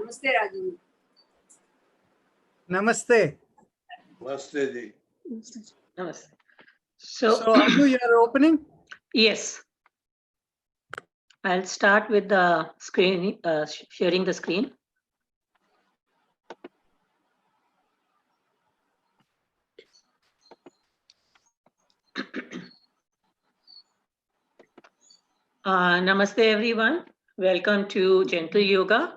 Namaste, Raju. Namaste. Namaste ji. Namaste. So, Anu, you are opening? Yes. I'll start with the screen, sharing the screen. Namaste, everyone. Welcome to Gentle Yoga.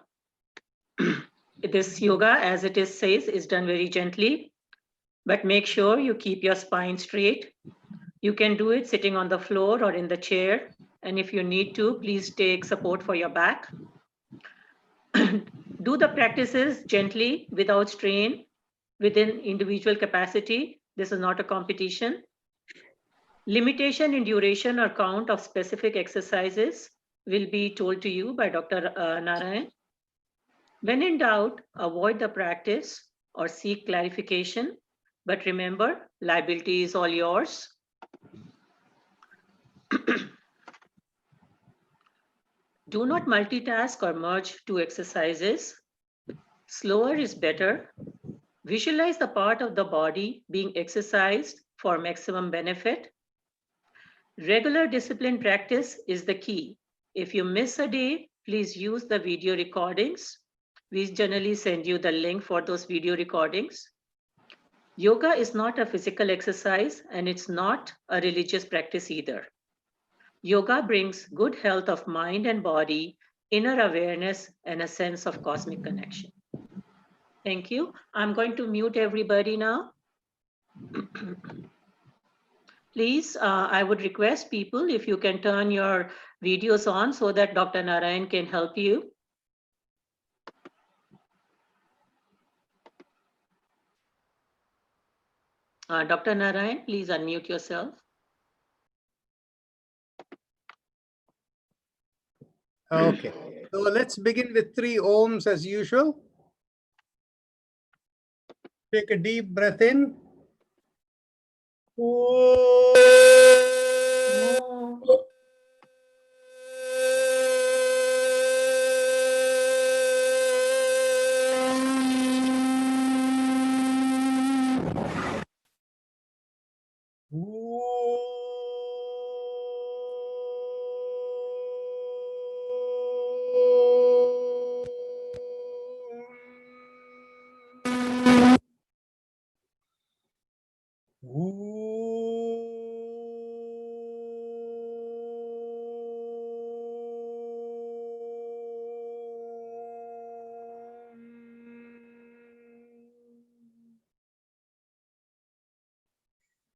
This yoga, as it is says, is done very gently, but make sure you keep your spine straight. You can do it sitting on the floor or in the chair. And if you need to, please take support for your back. Do the practices gently, without strain, within individual capacity. This is not a competition. Limitation in duration or count of specific exercises will be told to you by Dr. Narayan. When in doubt, avoid the practice or seek clarification. But remember, liability is all yours. Do not multitask or merge two exercises. Slower is better. Visualize the part of the body being exercised for maximum benefit. Regular discipline practice is the key. If you miss a day, please use the video recordings. We generally send you the link for those video recordings. Yoga is not a physical exercise and it's not a religious practice either. Yoga brings good health of mind and body, inner awareness, and a sense of cosmic connection. Thank you. I'm going to mute everybody now. Please, I would request people if you can turn your videos on so that Dr. Narayan can help you. Dr. Narayan, please unmute yourself. Okay. So let's begin with 3 ohms as usual. Take a deep breath in.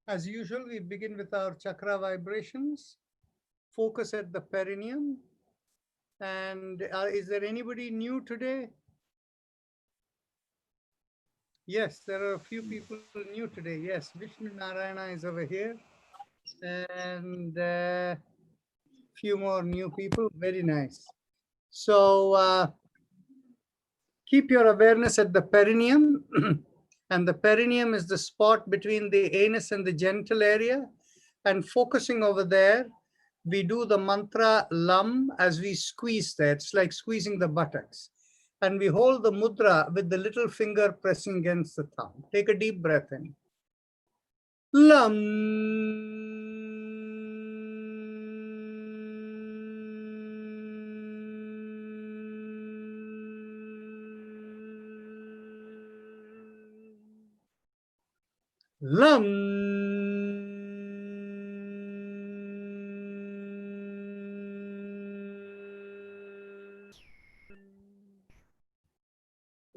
As usual, we begin with our chakra vibrations. Focus at the perineum. And is there anybody new today? Yes, there are a few people new today. Yes, Vishnu Narayana is over here. And a few more new people. Very nice. So keep your awareness at the perineum. And the perineum is the spot between the anus and the genital area. And focusing over there, we do the mantra Lam as we squeeze there. It's like squeezing the buttocks. And we hold the mudra with the little finger pressing against the thumb. Take a deep breath in. Lam. Lam.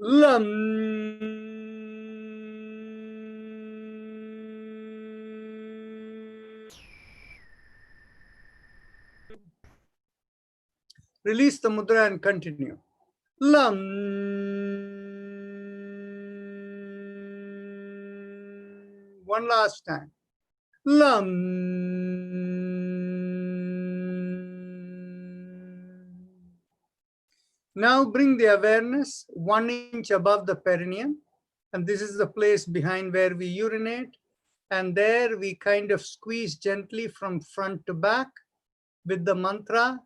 Lam. Release the mudra and continue. Lam. One last time. Lam. Now bring the awareness 1 inch above the perineum. And this is the place behind where we urinate. And there we kind of squeeze gently from front to back with the mantra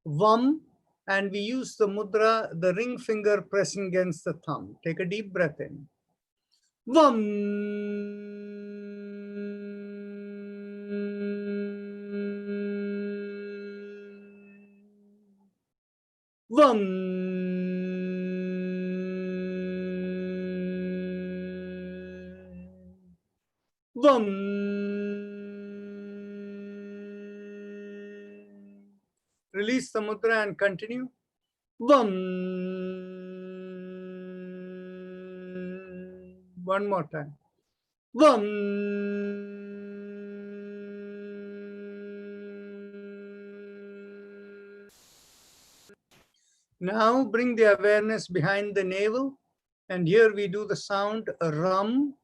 Vam and we use the mudra, the ring finger pressing against the thumb. Take a deep breath in. Vam. Vam. Vam. Release the mudra and continue. Vam. One more time. Vam. Now bring the awareness behind the navel, and here we do the sound ram,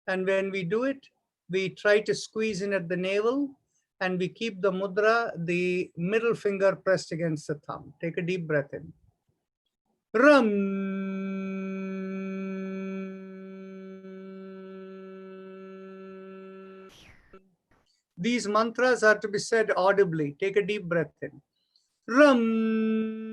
and when we do it, we try to squeeze in at the navel, and we keep the mudra, the middle finger pressed against the thumb. Take a deep breath in. Ram. These mantras are to be said audibly. Take a deep breath in. Ram.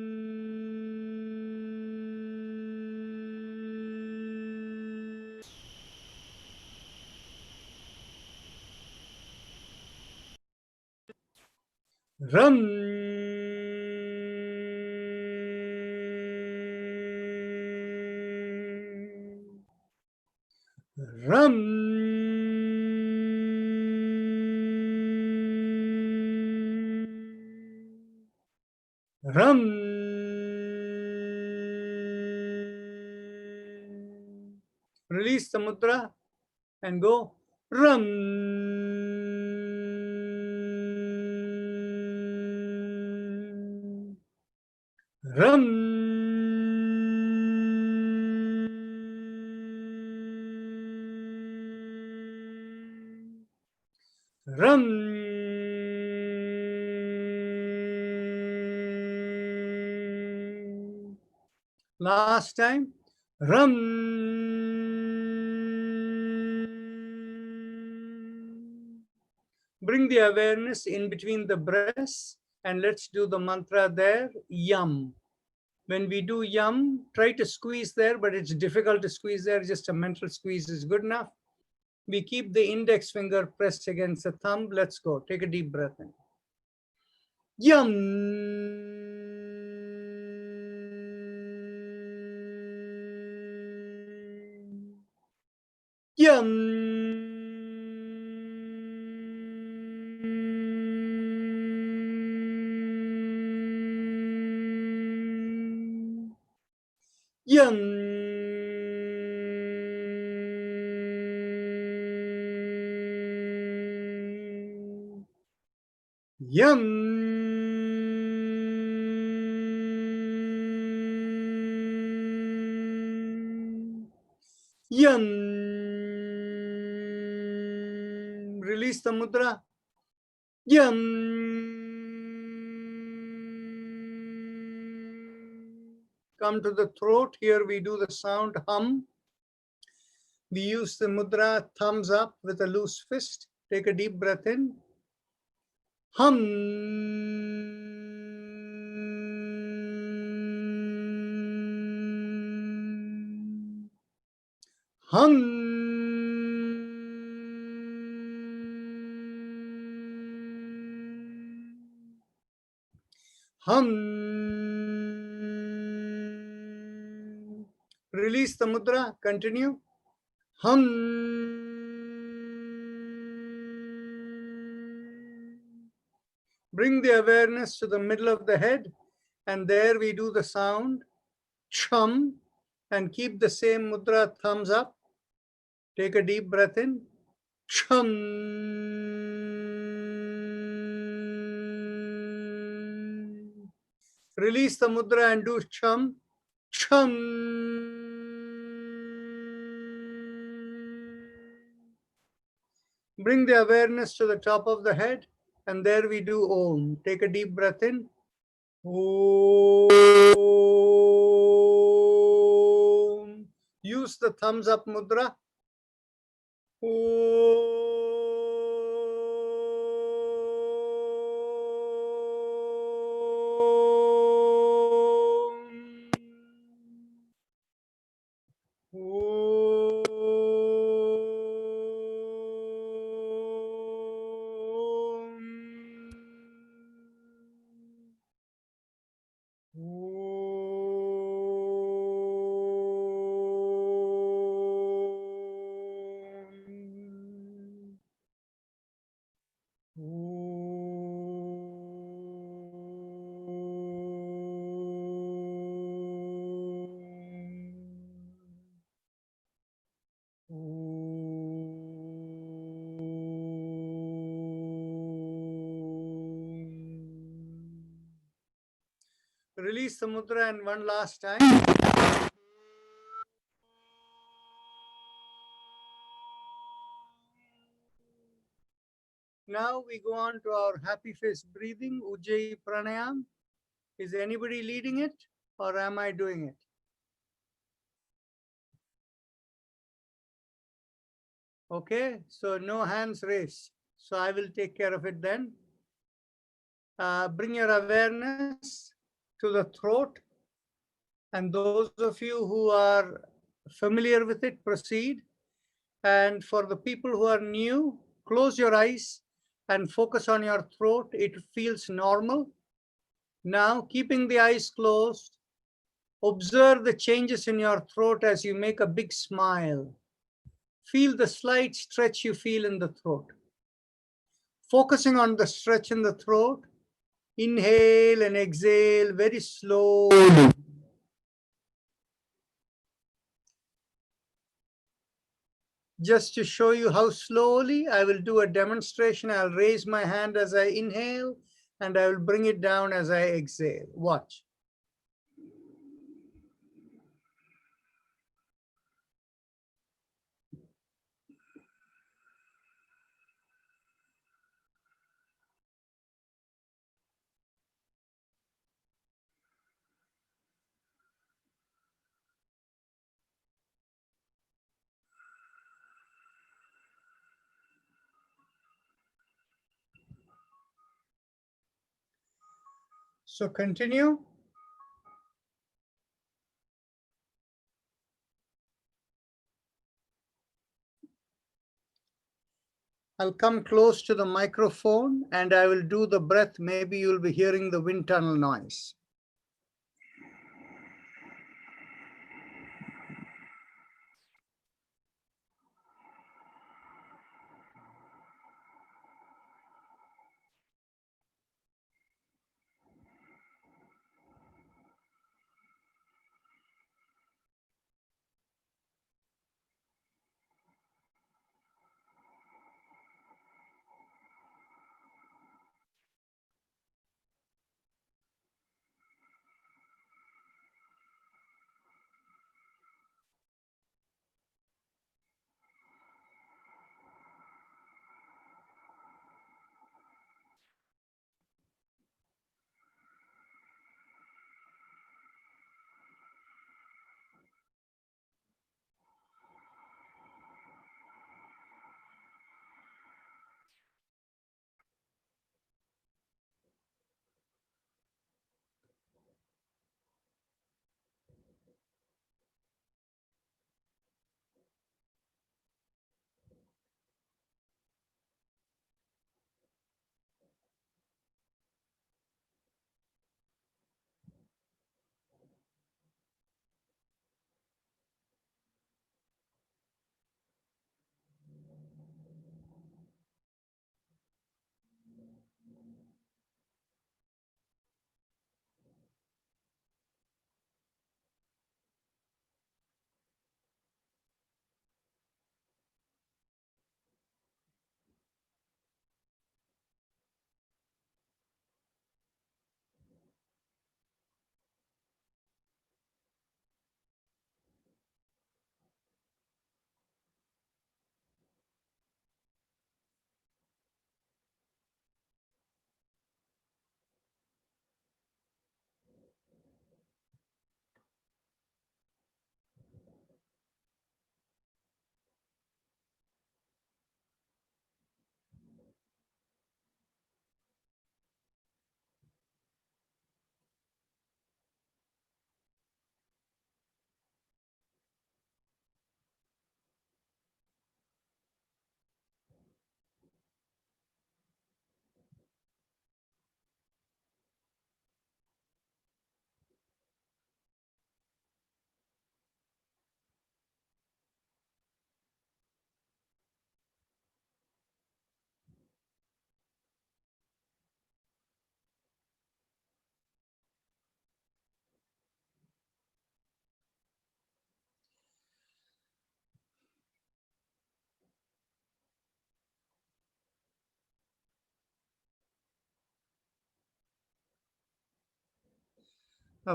Ram. Ram. Ram. Release the mudra and go Ram. Ram. Ram. Last time. Ram. Bring the awareness in between the breaths and let's do the mantra there, yum. When we do yum, try to squeeze there, but it's difficult to squeeze there. Just a mental squeeze is good enough. We keep the index finger pressed against the thumb. Let's go. Take a deep breath in. Yum. Yum. Yum. Yum. Yum. Release the mudra. Yum. Come to the throat. Here we do the sound hum. We use the mudra thumbs up with a loose fist. Take a deep breath in. Hum. Hum. Hum. Release the mudra. Continue. Hum. Bring the awareness to the middle of the head, and there we do the sound chum, and keep the same mudra thumbs up. Take a deep breath in. Chum. Release the mudra and do chum. Chum. Bring the awareness to the top of the head, and there we do Om. Take a deep breath in. Om. Use the thumbs up mudra. Om. release the mudra and one last time. Now we go on to our happy face breathing, Ujjayi Pranayam. Is anybody leading it or am I doing it? Okay, so no hands raised. So I will take care of it then. Bring your awareness to the throat. And those of you who are familiar with it, proceed. And for the people who are new, close your eyes and focus on your throat. It feels normal. Now, keeping the eyes closed, observe the changes in your throat as you make a big smile. Feel the slight stretch you feel in the throat. Focusing on the stretch in the throat, inhale and exhale very slowly. Just to show you how slowly, I will do a demonstration. I'll raise my hand as I inhale and I will bring it down as I exhale. Watch. So continue. I'll come close to the microphone and I will do the breath. Maybe you'll be hearing the wind tunnel noise.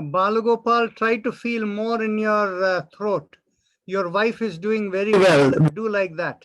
Balagopal, try to feel more in your throat. Your wife is doing very well. Do like that.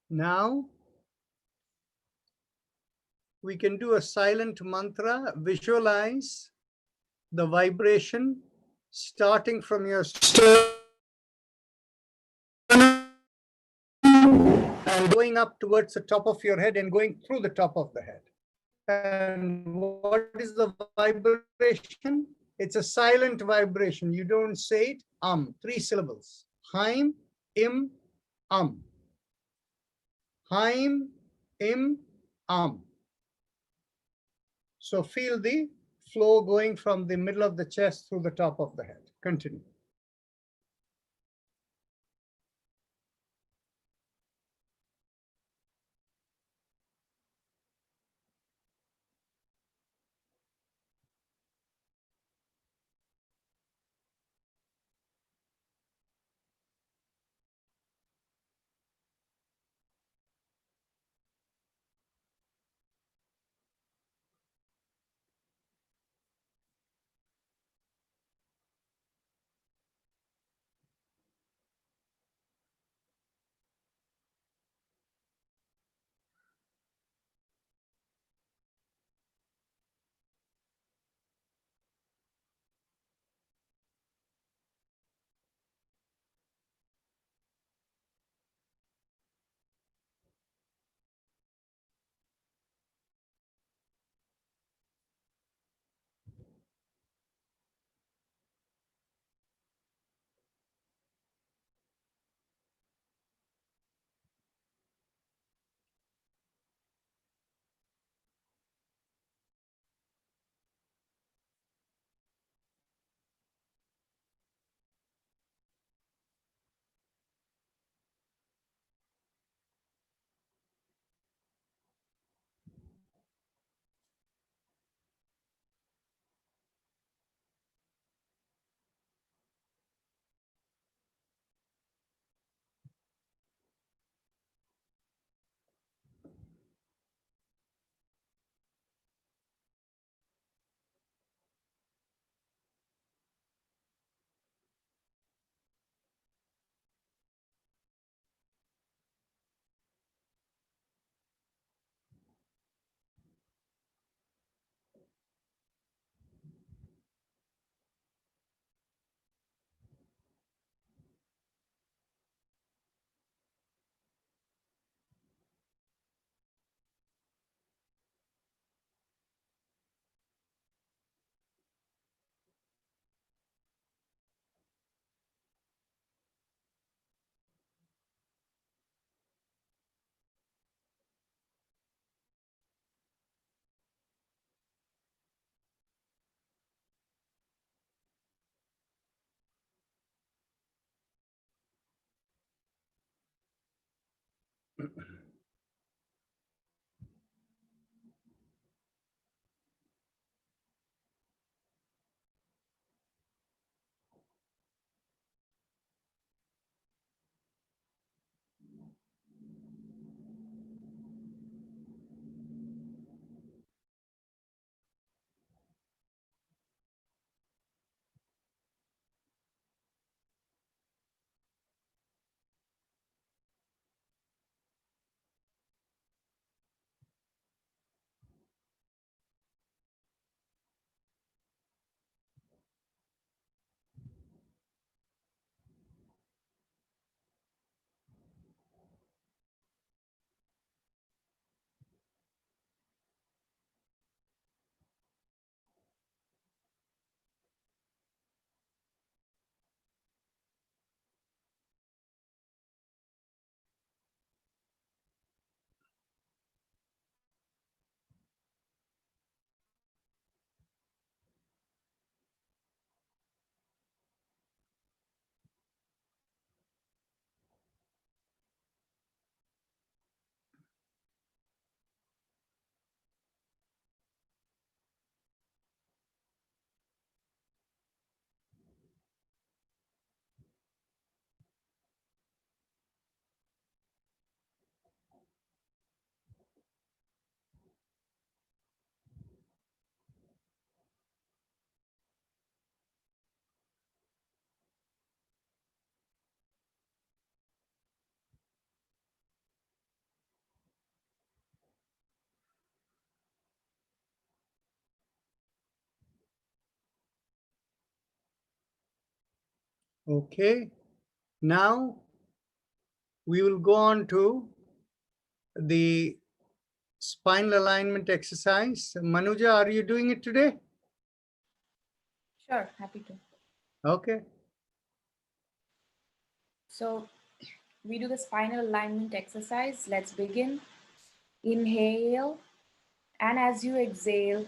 Now, we can do a silent mantra. Visualize the vibration starting from your sternum and going up towards the top of your head and going through the top of the head. And what is the vibration? It's a silent vibration. You don't say it. 3 syllables. Haim, im, Haim, im, So feel the flow going from the middle of the chest through the top of the head. Continue. Okay, now we will go on to the spinal alignment exercise. Manuja, are you doing it today? Sure, happy to. Okay. So we do the spinal alignment exercise. Let's begin. Inhale, and as you exhale,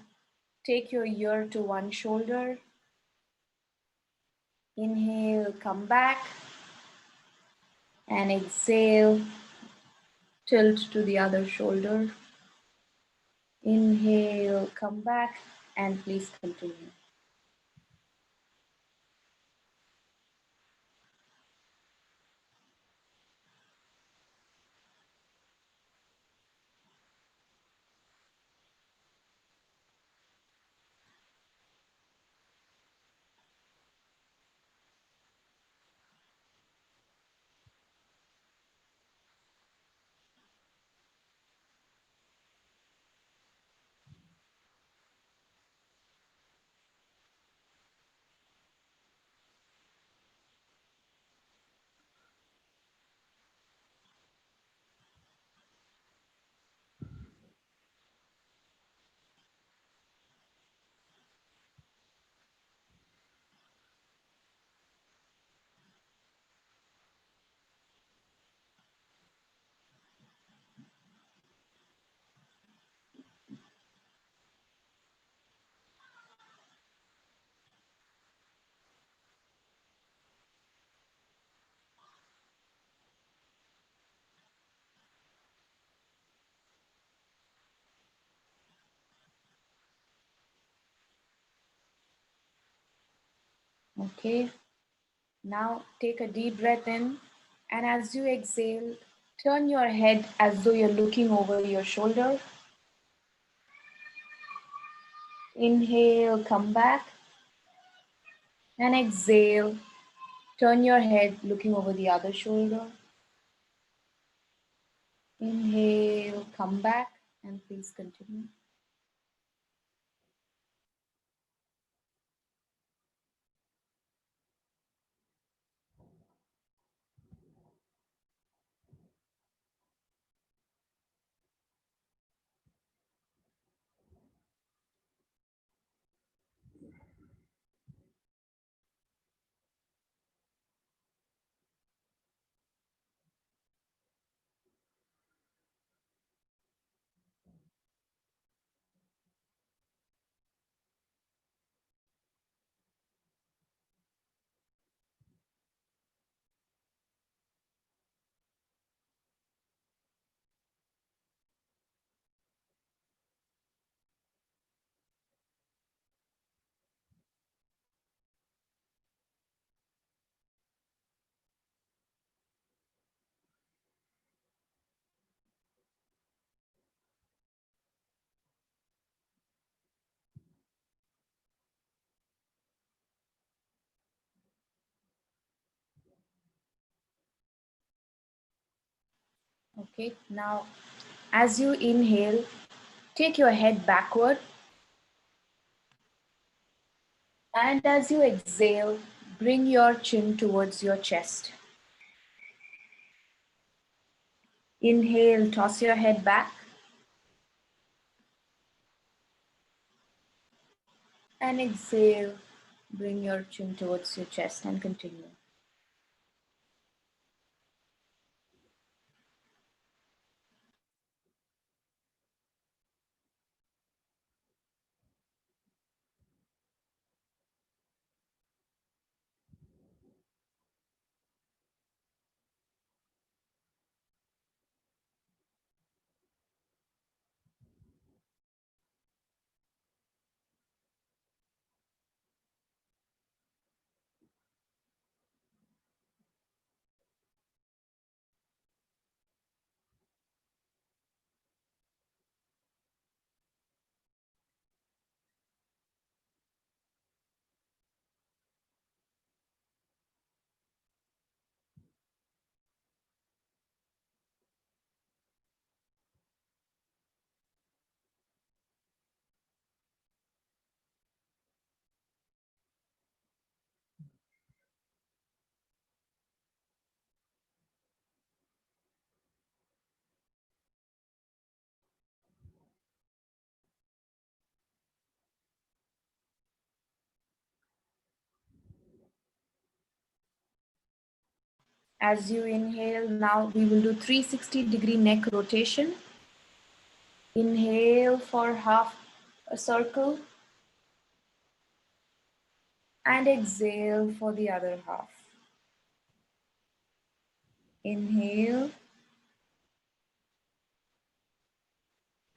take your ear to one shoulder. Inhale, come back, and exhale, tilt to the other shoulder. Inhale, come back, and please continue. Okay, now take a deep breath in, and as you exhale, turn your head as though you're looking over your shoulder. Inhale, come back, and exhale, turn your head looking over the other shoulder. Inhale, come back, and please continue. Okay, now as you inhale, take your head backward, and as you exhale, bring your chin towards your chest. Inhale, toss your head back, and exhale, bring your chin towards your chest and continue. As you inhale, now we will do 360-degree neck rotation. Inhale for half a circle and exhale for the other half. Inhale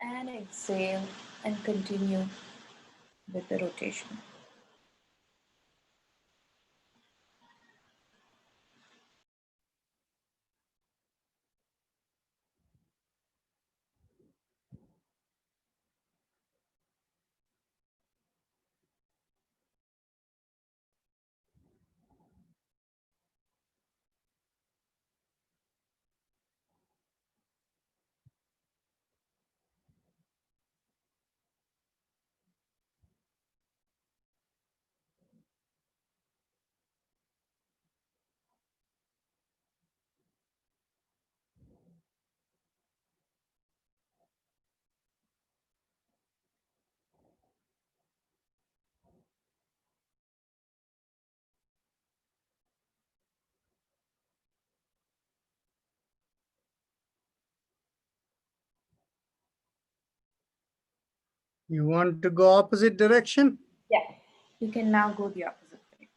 and exhale and continue with the rotation. You want to go opposite direction? Yeah, you can now go the opposite way.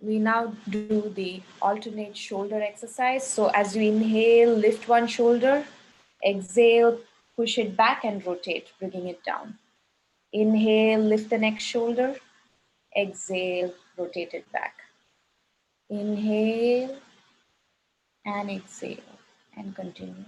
We now do the alternate shoulder exercise. So as you inhale, lift one shoulder, exhale, push it back and rotate, bringing it down. Inhale, lift the next shoulder, exhale, rotate it back. Inhale and exhale and continue.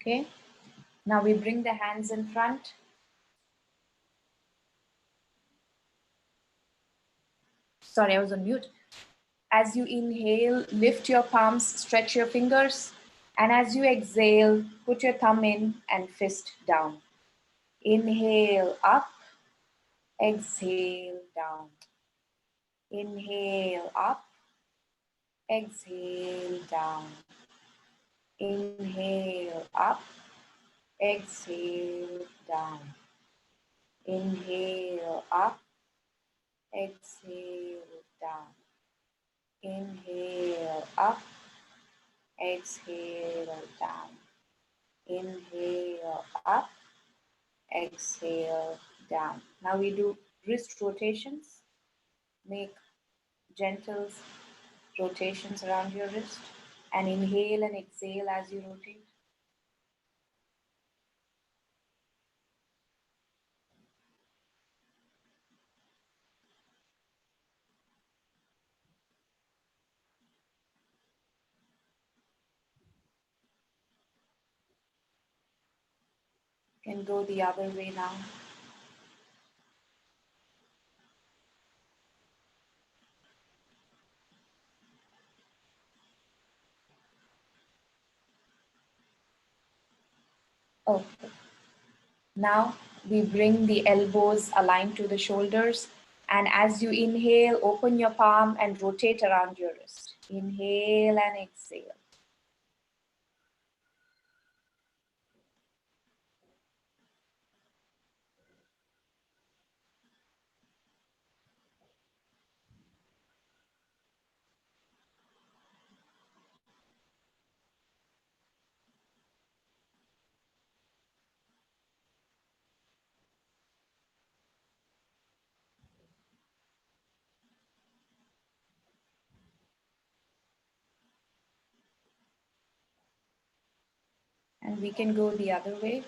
Okay. Now we bring the hands in front. Sorry, I was on mute. As you inhale, lift your palms, stretch your fingers. And as you exhale, put your thumb in and fist down. Inhale up, exhale down. Inhale up, exhale down. Inhale up, exhale down. Inhale up, exhale down. Inhale up, exhale down. Inhale up, exhale down. Now we do wrist rotations. Make gentle rotations around your wrist and inhale and exhale as you rotate. You can go the other way now. Okay. Now we bring the elbows aligned to the shoulders. And as you inhale, open your palm and rotate around your wrist. Inhale and exhale. And we can go the other way.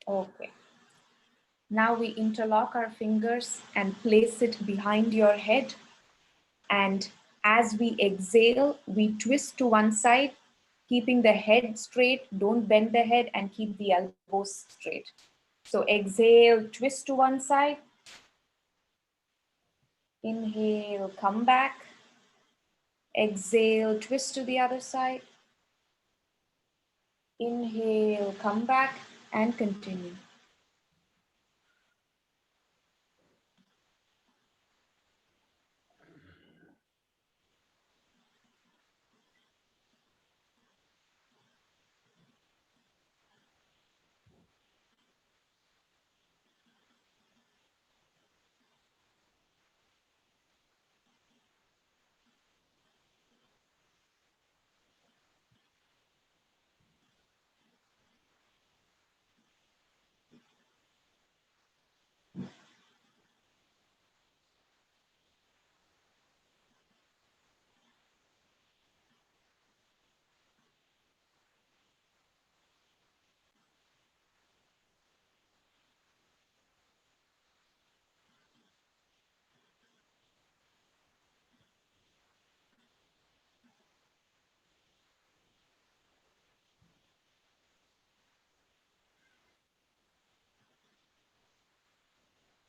Okay. Now we interlock our fingers and place it behind your head. And as we exhale, we twist to one side, keeping the head straight. Don't bend the head and keep the elbows straight. So exhale, twist to one side. Inhale, come back. Exhale, twist to the other side. Inhale, come back and continue.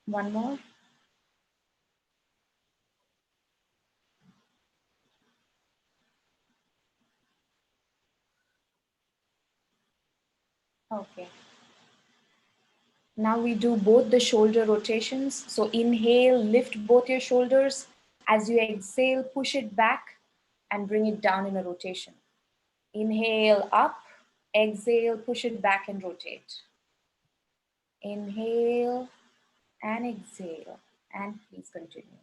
One more. Okay. Now we do both the shoulder rotations. So inhale, lift both your shoulders. As you exhale, push it back and bring it down in a rotation. Inhale up, exhale, push it back and rotate. Inhale and exhale, and please continue.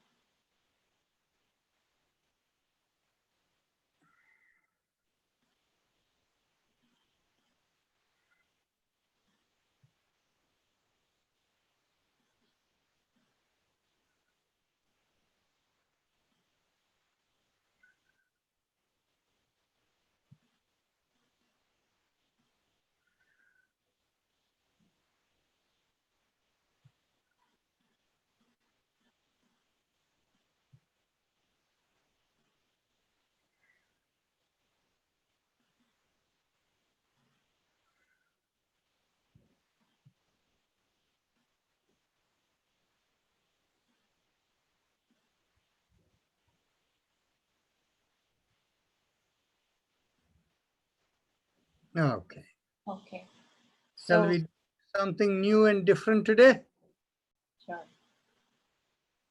Okay. Okay. Shall So, we do something new and different today? sure.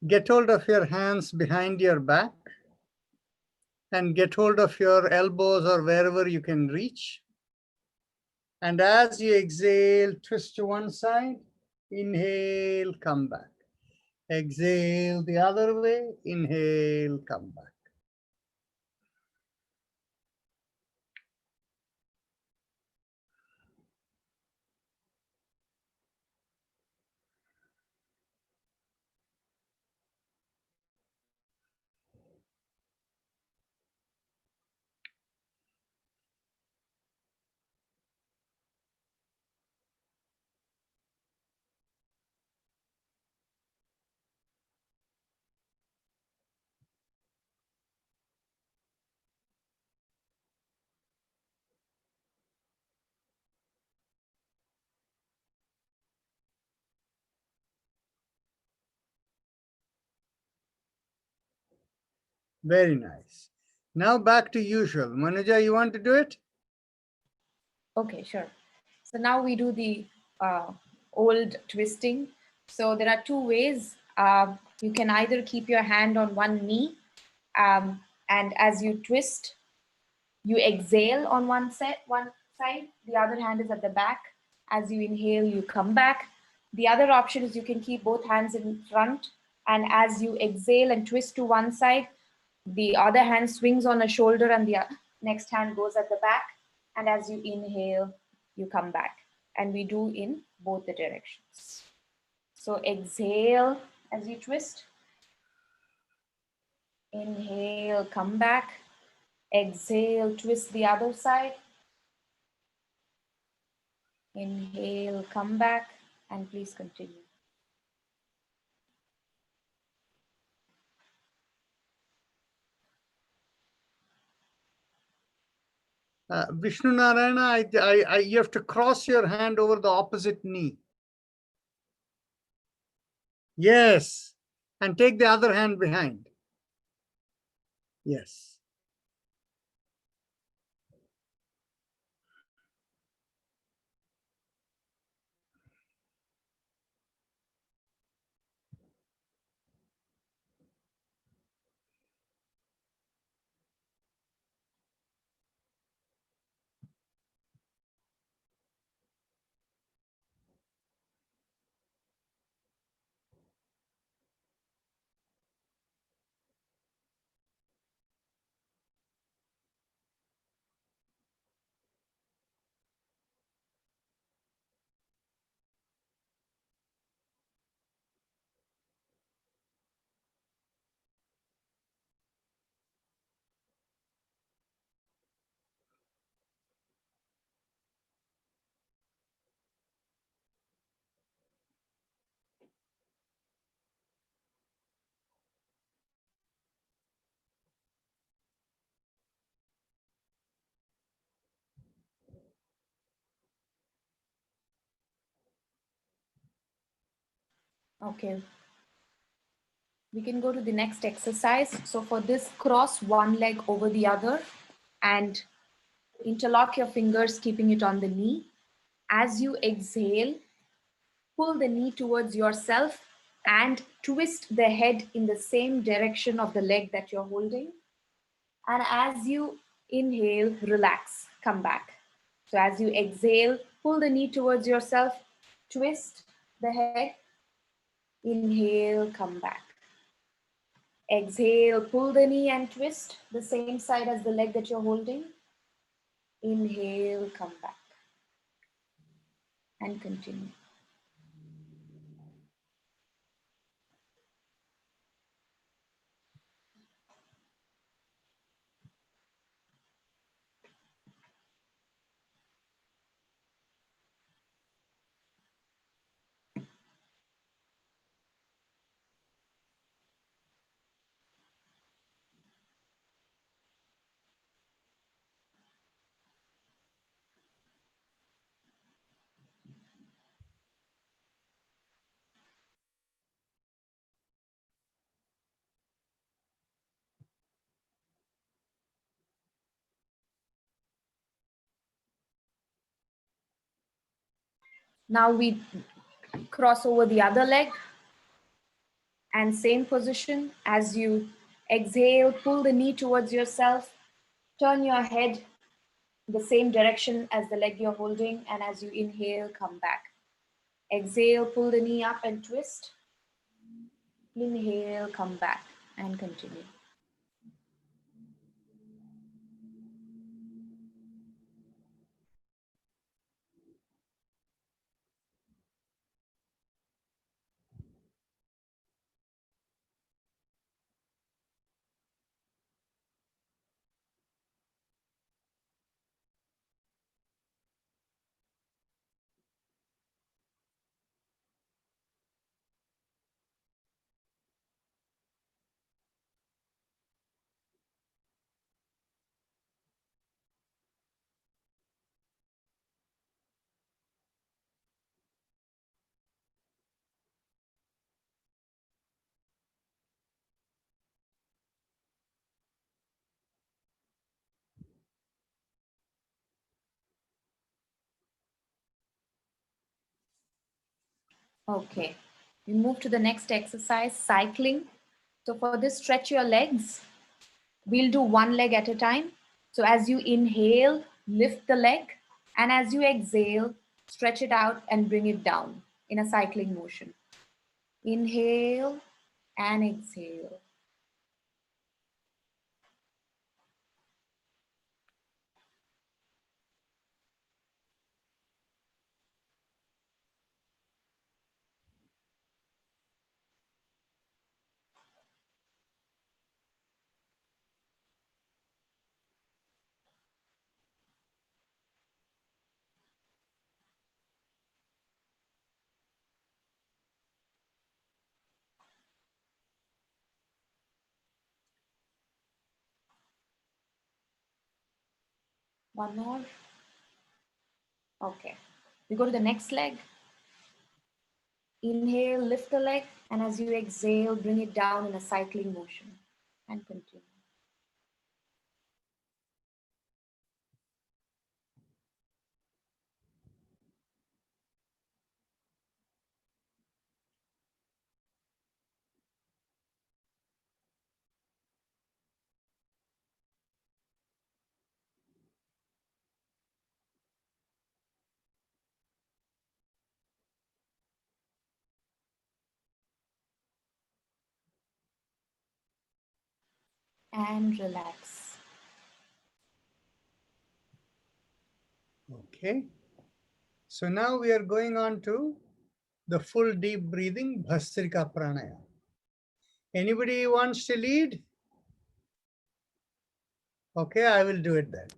Get hold of your hands behind your back and get hold of your elbows or wherever you can reach. And as you exhale, twist to one side, inhale, come back. Exhale the other way, inhale, come back. Very nice. Now back to usual. Manuja, you want to do it? Okay, sure. So now we do the old twisting. So there are two ways. You can either keep your hand on one knee, and as you twist, you exhale on one side. The other hand is at the back. As you inhale, you come back. The other option is you can keep both hands in front, and as you exhale and twist to one side, the other hand swings on a shoulder, and the next hand goes at the back. And as you inhale, you come back. And we do in both the directions. So exhale as you twist. Inhale, come back. Exhale, twist the other side. Inhale, come back, and please continue. Vishnu Narayana, you have to cross your hand over the opposite knee. Yes. And take the other hand behind. Yes. Okay. We can go to the next exercise. So for this, cross one leg over the other and interlock your fingers, keeping it on the knee. As you exhale, pull the knee towards yourself and twist the head in the same direction of the leg that you're holding. And as you inhale, relax, come back. So as you exhale, pull the knee towards yourself, twist the head, inhale, come back. Exhale, pull the knee and twist the same side as the leg that you're holding. Inhale, come back. And continue. Now we cross over the other leg and same position. As you exhale, pull the knee towards yourself, turn your head the same direction as the leg you're holding, and as you inhale, come back. Exhale, pull the knee up and twist. Inhale, come back and continue. Okay, we move to the next exercise, cycling. So for this, stretch your legs. We'll do one leg at a time. So as you inhale, lift the leg, and as you exhale, stretch it out and bring it down in a cycling motion. Inhale and exhale. One more. Okay. We go to the next leg. Inhale, lift the leg, and as you exhale, bring it down in a cycling motion and continue. And relax. Okay. So now we are going on to the full deep breathing, Bhastrika Pranaya. Anybody wants to lead? Okay, I will do it then.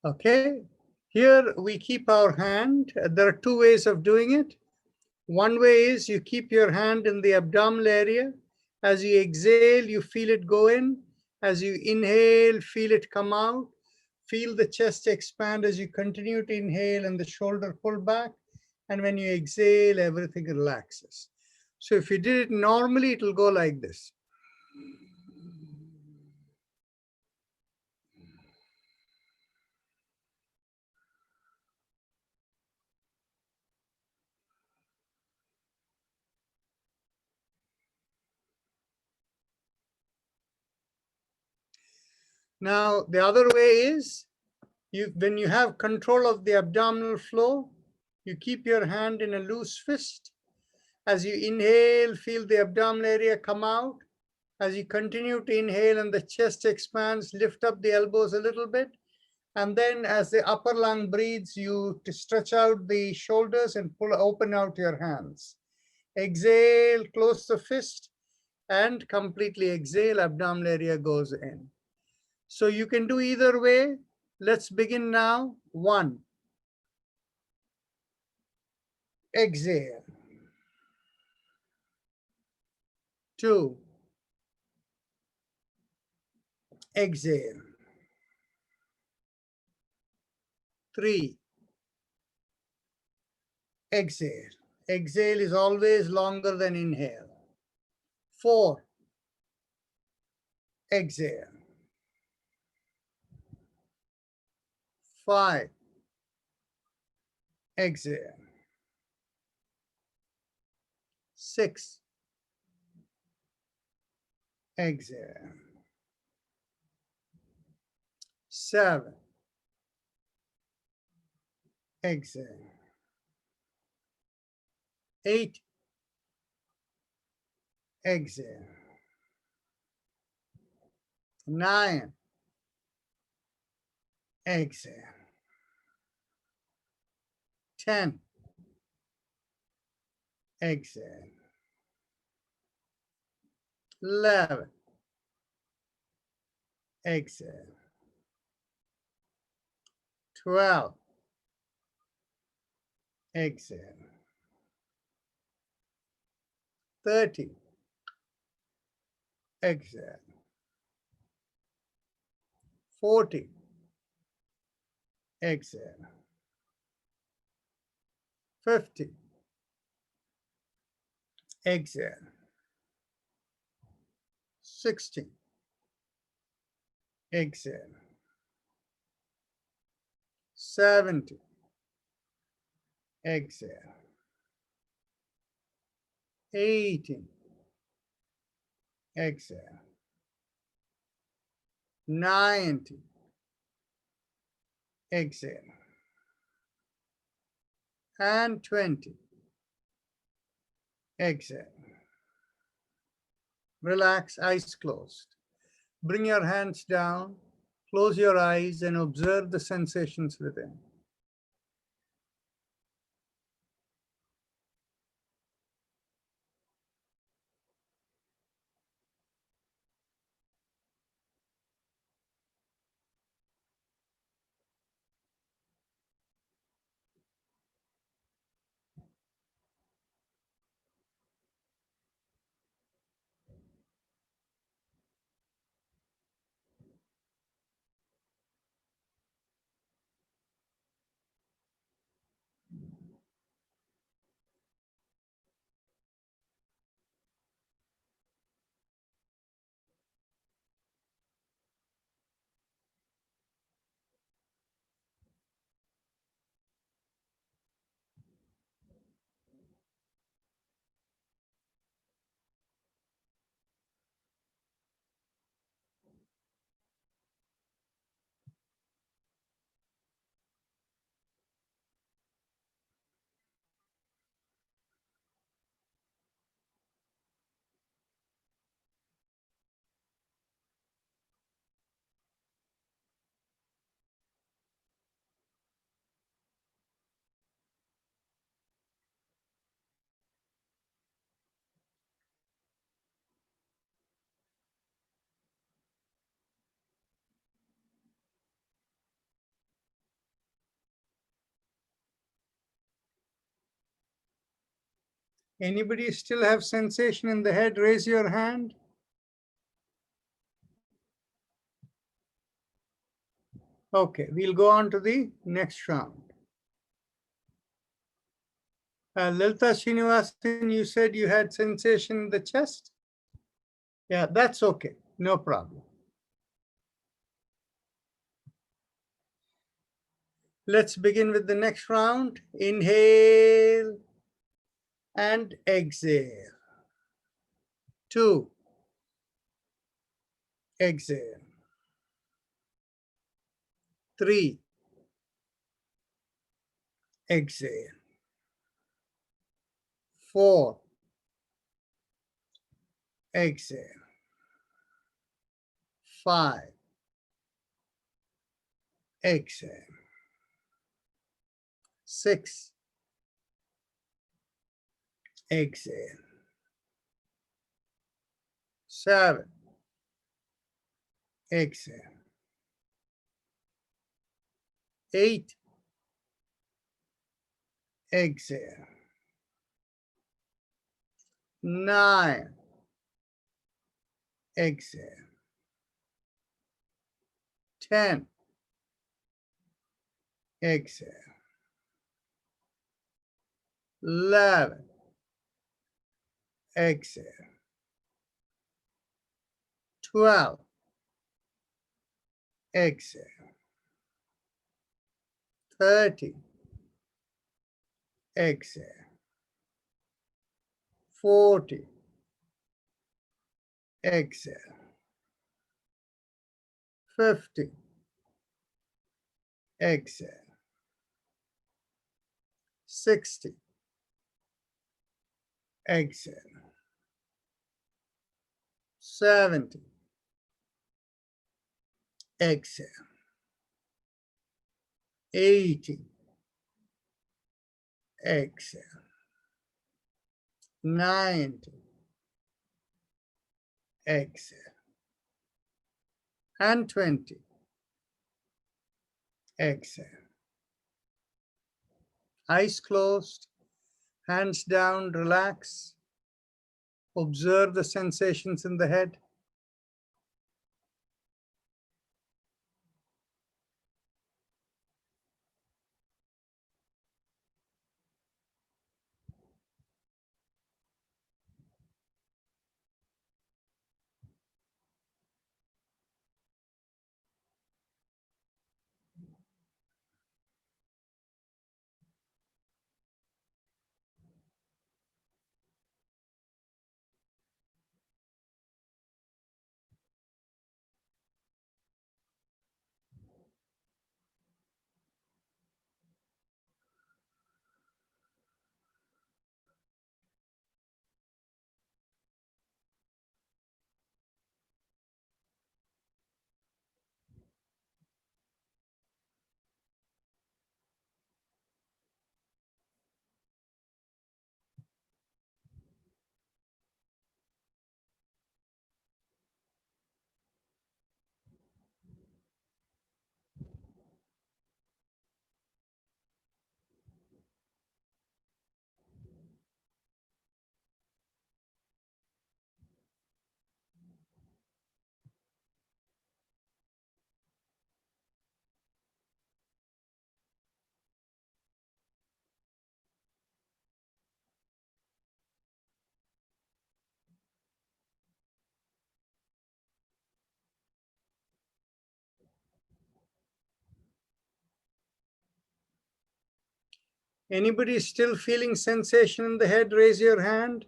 Okay, here we keep our hand. There are two ways of doing it. One way is you keep your hand in the abdominal area. As you exhale, you feel it go in. As you inhale, feel it come out. Feel the chest expand as you continue to inhale and the shoulder pull back. And when you exhale, everything relaxes. So if you did it normally, it will go like this. Now, the other way is, when you have control of the abdominal flow, you keep your hand in a loose fist. As you inhale, feel the abdominal area come out. As you continue to inhale and the chest expands, lift up the elbows a little bit. And then as the upper lung breathes, you stretch out the shoulders and open out your hands. Exhale, close the fist, and completely exhale, abdominal area goes in. So you can do either way. Let's begin now. 1. Exhale. 2. Exhale. 3. Exhale. Exhale is always longer than inhale. 4. Exhale. 5. exhale. 6, exhale. 7, exhale. 8, exhale. 9, exhale. 10, exhale. 11, exhale. 12, exhale. 30, exhale. 40, exhale. 50, exhale. 60, exhale. 70, exhale. 80, exhale. 90, exhale. And 20, exhale. Relax, eyes closed. Bring your hands down, close your eyes, and observe the sensations within. Anybody still have sensation in the head? Raise your hand. Okay, we'll go on to the next round. Lilita Srinivasan, you said you had sensation in the chest? Yeah, that's okay, no problem. Let's begin with the next round. Inhale and exhale. 2, exhale. 3, exhale. 4, exhale. 5, exhale. 6, exhale. 7, exhale. 8, exhale. 9, exhale. 10, exhale. 11, exhale. 12, exhale. 30, exhale. 40, exhale. 50, exhale. 60, exhale. 70, exhale. 80, exhale. 90, exhale. And 20, exhale. Eyes closed, hands down, relax. Observe the sensations in the head. Anybody still feeling sensation in the head? Raise your hand.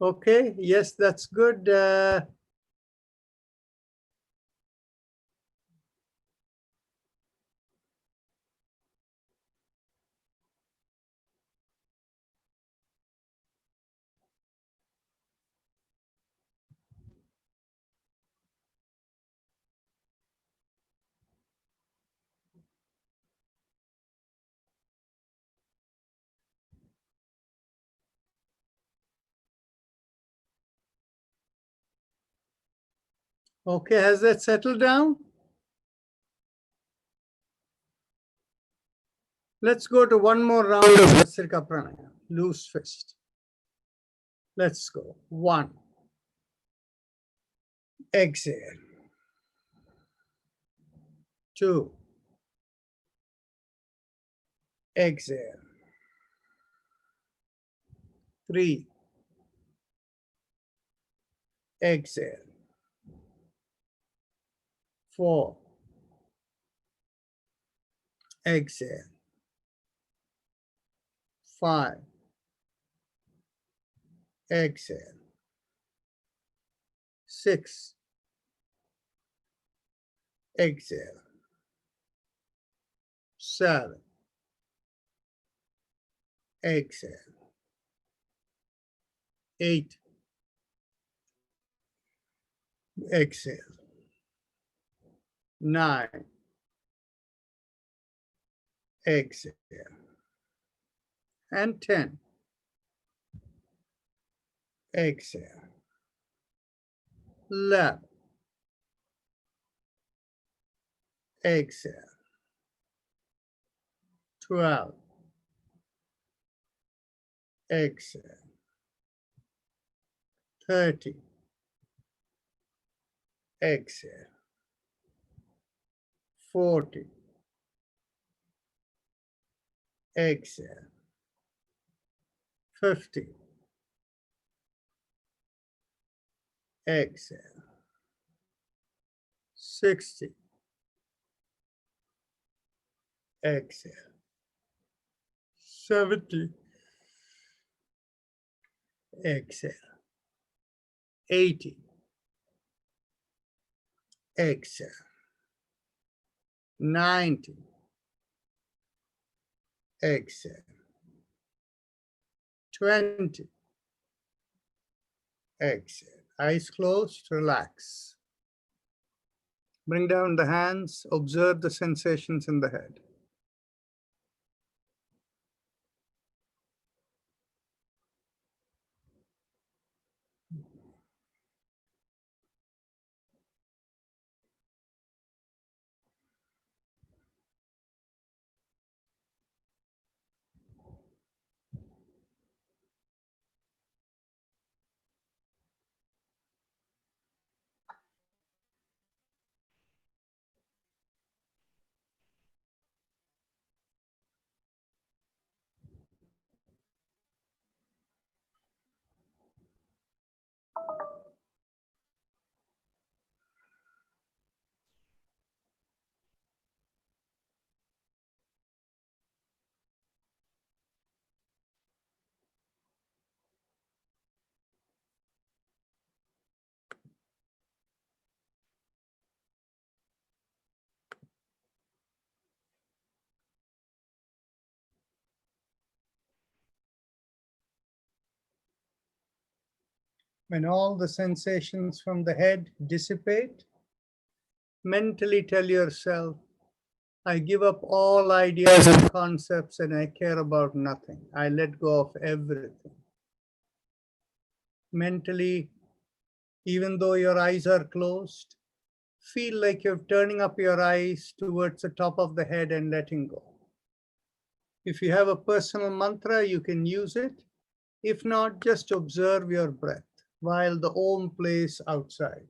Okay, yes, that's good. Okay, has that settled down? Let's go to one more round of Bhastrika Pranayama. Loose fist. Let's go. 1. Exhale. 2. Exhale. 3. Exhale. 4. Exhale. 5. Exhale. 6. Exhale. 7. Exhale. 8. Exhale. 9. Exhale. And 10. Exhale. 11. Exhale. 12. Exhale. 30. Exhale. 40. Exhale. 50. Exhale. 60. Exhale. 70. Exhale. 80. Exhale. 90. Exhale. 20. Exhale. Eyes closed, relax. Bring down the hands, observe the sensations in the head. When all the sensations from the head dissipate, mentally tell yourself, I give up all ideas and concepts and I care about nothing. I let go of everything. Mentally, even though your eyes are closed, feel like you're turning up your eyes towards the top of the head and letting go. If you have a personal mantra, you can use it. If not, just observe your breath while the Om plays outside.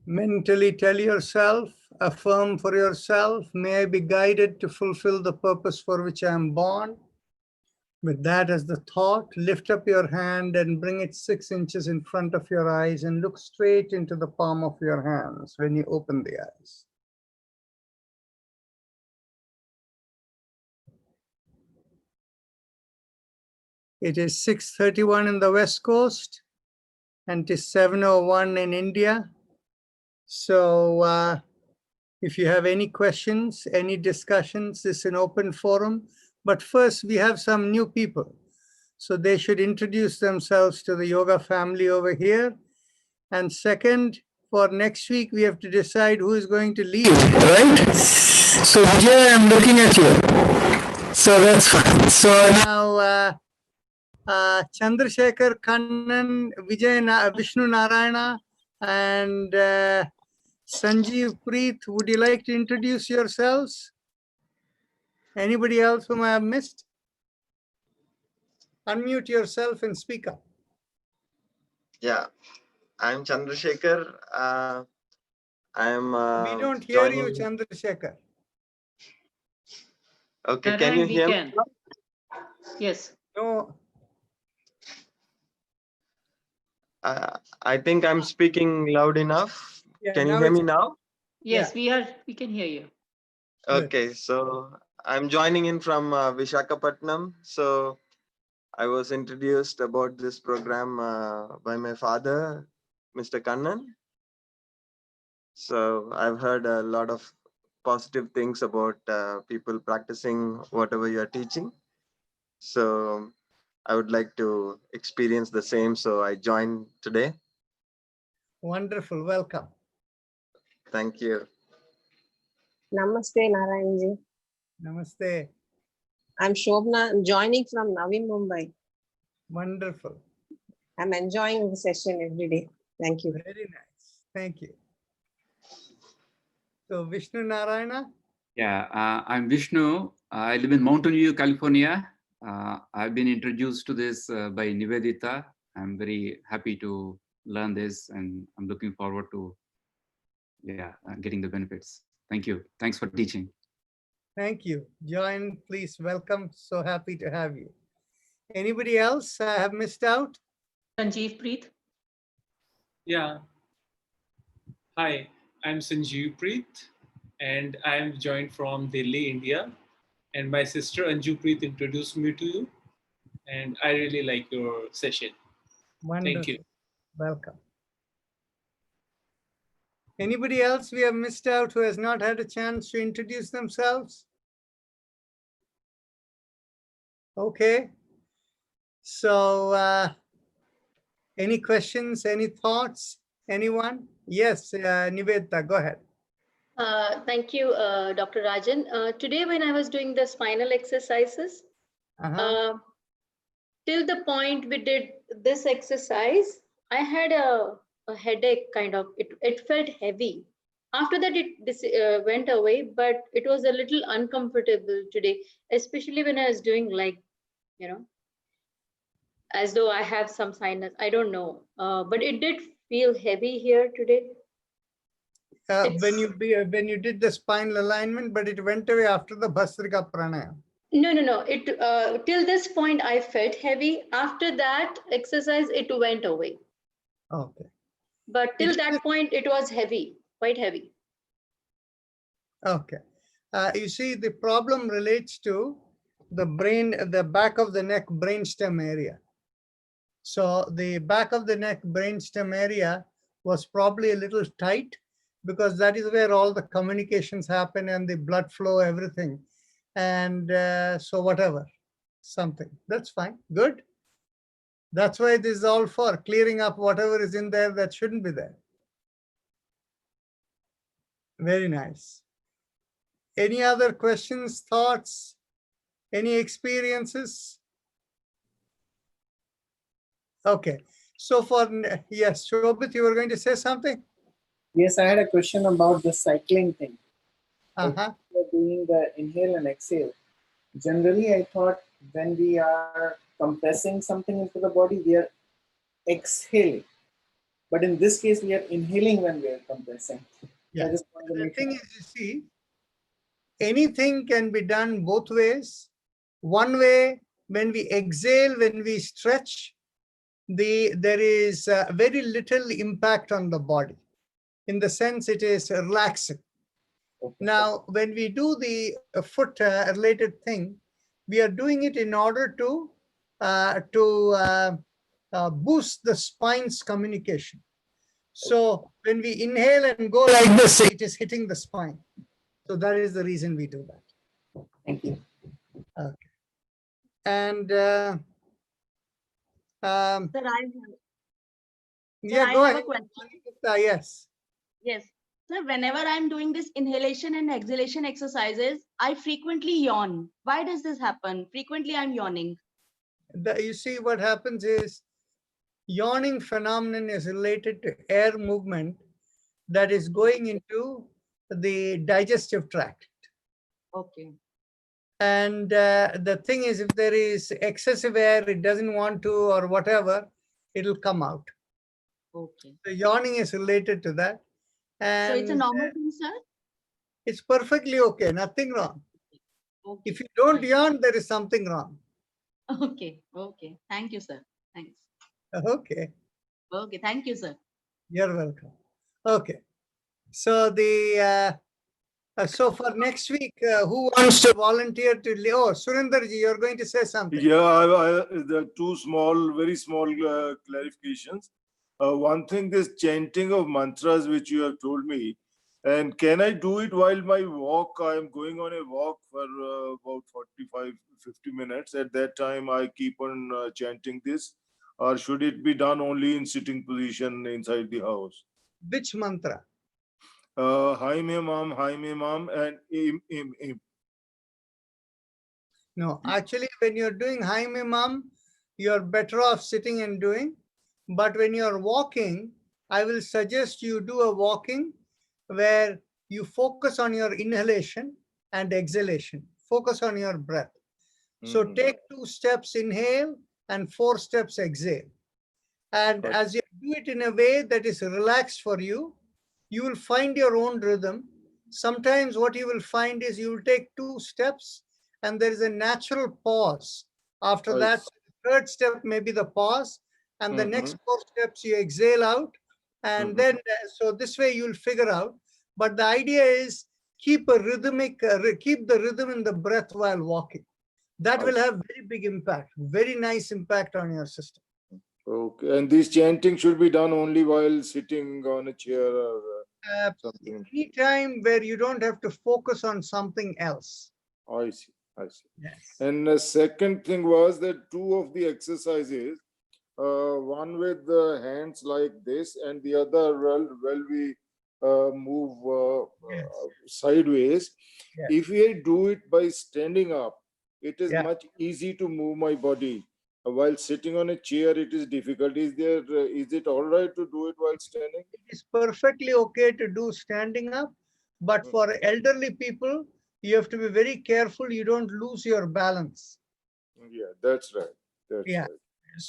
Mentally tell yourself, affirm for yourself, may I be guided to fulfill the purpose for which I am born. With that as the thought, lift up your hand and bring it 6 inches in front of your eyes and look straight into the palm of your hands when you open the eyes. It is 6:31 in the West Coast and it is 7:01 in India. So If you have any questions, any discussions, this is an open forum. But first, we have some new people. So they should introduce themselves to the yoga family over here. And second, for next week, we have to decide who is going to lead, right? So Vijay, I'm looking at you. So that's fine. So now, Chandrasekhar, Kannan, Vishnu Narayana, and Sanjeev Preet, would you like to introduce yourselves? Anybody else whom I have missed? Unmute yourself and speak up. Yeah, I'm Chandrasekhar. I'm We don't hear you, joining. Chandrasekhar. Okay, can you Narayan, we hear me? can. Yes. No, I think I'm speaking loud enough. yeah, Can you now hear it's- me now? Yes, we can hear you. Good. Okay, so I'm joining in from Vishakhapatnam. So I was introduced about this program by my father, Mr. Kannan. So I've heard a lot of positive things about people practicing whatever you're teaching. So I would like to experience the same. So I joined today. Wonderful, welcome. Thank you. Namaste, Narayanji. Namaste. I'm Shobna. I'm joining from Navi Mumbai. Wonderful. I'm enjoying the session every day. Thank you. Very nice. Thank you. So Vishnu Narayana, Yeah, I'm Vishnu. I live in Mountain View, California. I've been introduced to this by Nivedita. I'm very happy to learn this, and I'm looking forward to getting the benefits. Thank you. Thanks for teaching. thank you. Join, please, welcome. So happy to have you. Anybody else I have missed out? Sanjeev Preet. Yeah. Hi, I'm Sanjeev Preet, and I'm joined from Delhi, India. And my sister Anju Preet introduced me to you, and I really like your session. Wonderful. you. Welcome. Anybody else we have missed out who has not had a chance to introduce themselves? Okay. So any questions, any thoughts, anyone? Yes, Nivedita, go ahead. Thank you, Dr. Rajan. Today, when I was doing the spinal exercises, Uh-huh. till the point we did this exercise, I had a headache kind of. It felt heavy. After that, it went away, but it was a little uncomfortable today, especially when I was doing like, as though I have some sinus. I don't know, but it did feel heavy here today. When you did the spinal alignment, but it went away after the Bhastrika Pranayama. No. It till this point I felt heavy. After that exercise, it went away. Okay. But till that point, it was heavy, quite heavy. Okay. You see, the problem relates to the brain, the back of the neck brainstem area. So the back of the neck brainstem area was probably a little tight because that is where all the communications happen and the blood flow, everything. And so whatever, something, that's fine, good. That's why this is all for clearing up whatever is in there that shouldn't be there. Very nice. Any other questions, thoughts, any experiences? Okay, so yes, Shobit, you were going to say something? Yes, I had a question about the cycling thing. Uh-huh. We're doing the inhale and exhale. Generally, I thought when we are compressing something into the body, we are exhaling. But in this case, we are inhaling when we are compressing. Yeah. I just wanted to The make thing sure. is, you see, anything can be done both ways. One way, when we exhale, when we stretch, there is very little impact on the body. In the sense, it is relaxing. Okay. Now, when we do the foot related thing, we are doing it in order to boost the spine's communication. So when we inhale and go like this, it is hitting the spine. So that is the reason we do that. Thank you. Okay. And Sir, yeah, I go have a ahead. question. Yes. Yes. Sir, whenever I'm doing this inhalation and exhalation exercises, I frequently yawn. Why does this happen? Frequently I'm yawning. You see, what happens is yawning phenomenon is related to air movement that is going into the digestive tract. Okay. And the thing is, if there is excessive air, it doesn't want to or whatever, it'll come out. Okay. So yawning is related to that. And So it's a normal thing, sir? it's perfectly okay, nothing wrong. Okay. If you don't Fine. yawn, there is something wrong. Okay. Okay. Thank you, sir. Thanks. Okay, Okay. Thank you, sir. you're welcome. Okay, so so for next week, who wants to volunteer to? Oh, Surendarji, you're going to say something. Yeah, there are two small, very small clarifications. One thing, this chanting of mantras which you have told me, and can I do it while my walk? I am going on a walk for about 45, 50 minutes. At that time, I keep on chanting this, or should it be done only in sitting position inside the house? Which mantra? Hi, ma'am, and im. No, actually, when you're doing Haim Imam, you're better off sitting and doing. But when you're walking, I will suggest you do a walking where you focus on your inhalation and exhalation. Focus on your breath. So take 2 steps inhale and 4 steps exhale. And Okay. as you do it in a way that is relaxed for you, you will find your own rhythm. Sometimes what you will find is you will take 2 steps and there is a natural pause. After that, the 3rd step may be the pause, and the next 4 steps you exhale out. And then, so this way you'll figure out. But the idea is keep a rhythmic, keep the rhythm in the breath while walking. That will have very big impact, very nice impact on your system. Okay, and this chanting should be done only while sitting on a chair or something. Any time where you don't have to focus on something else. I see, I see. Yes. And the second thing was that 2 of the exercises, one with the hands like this and the other when we move sideways. Yes. If we do it by standing up, it is Yeah. much easy to move my body. While sitting on a chair, it is difficult. Is it all right to do it while standing? It is perfectly okay to do standing up, but for elderly people, you have to be very careful you don't lose your balance. Yeah, that's right. That's Yeah. right.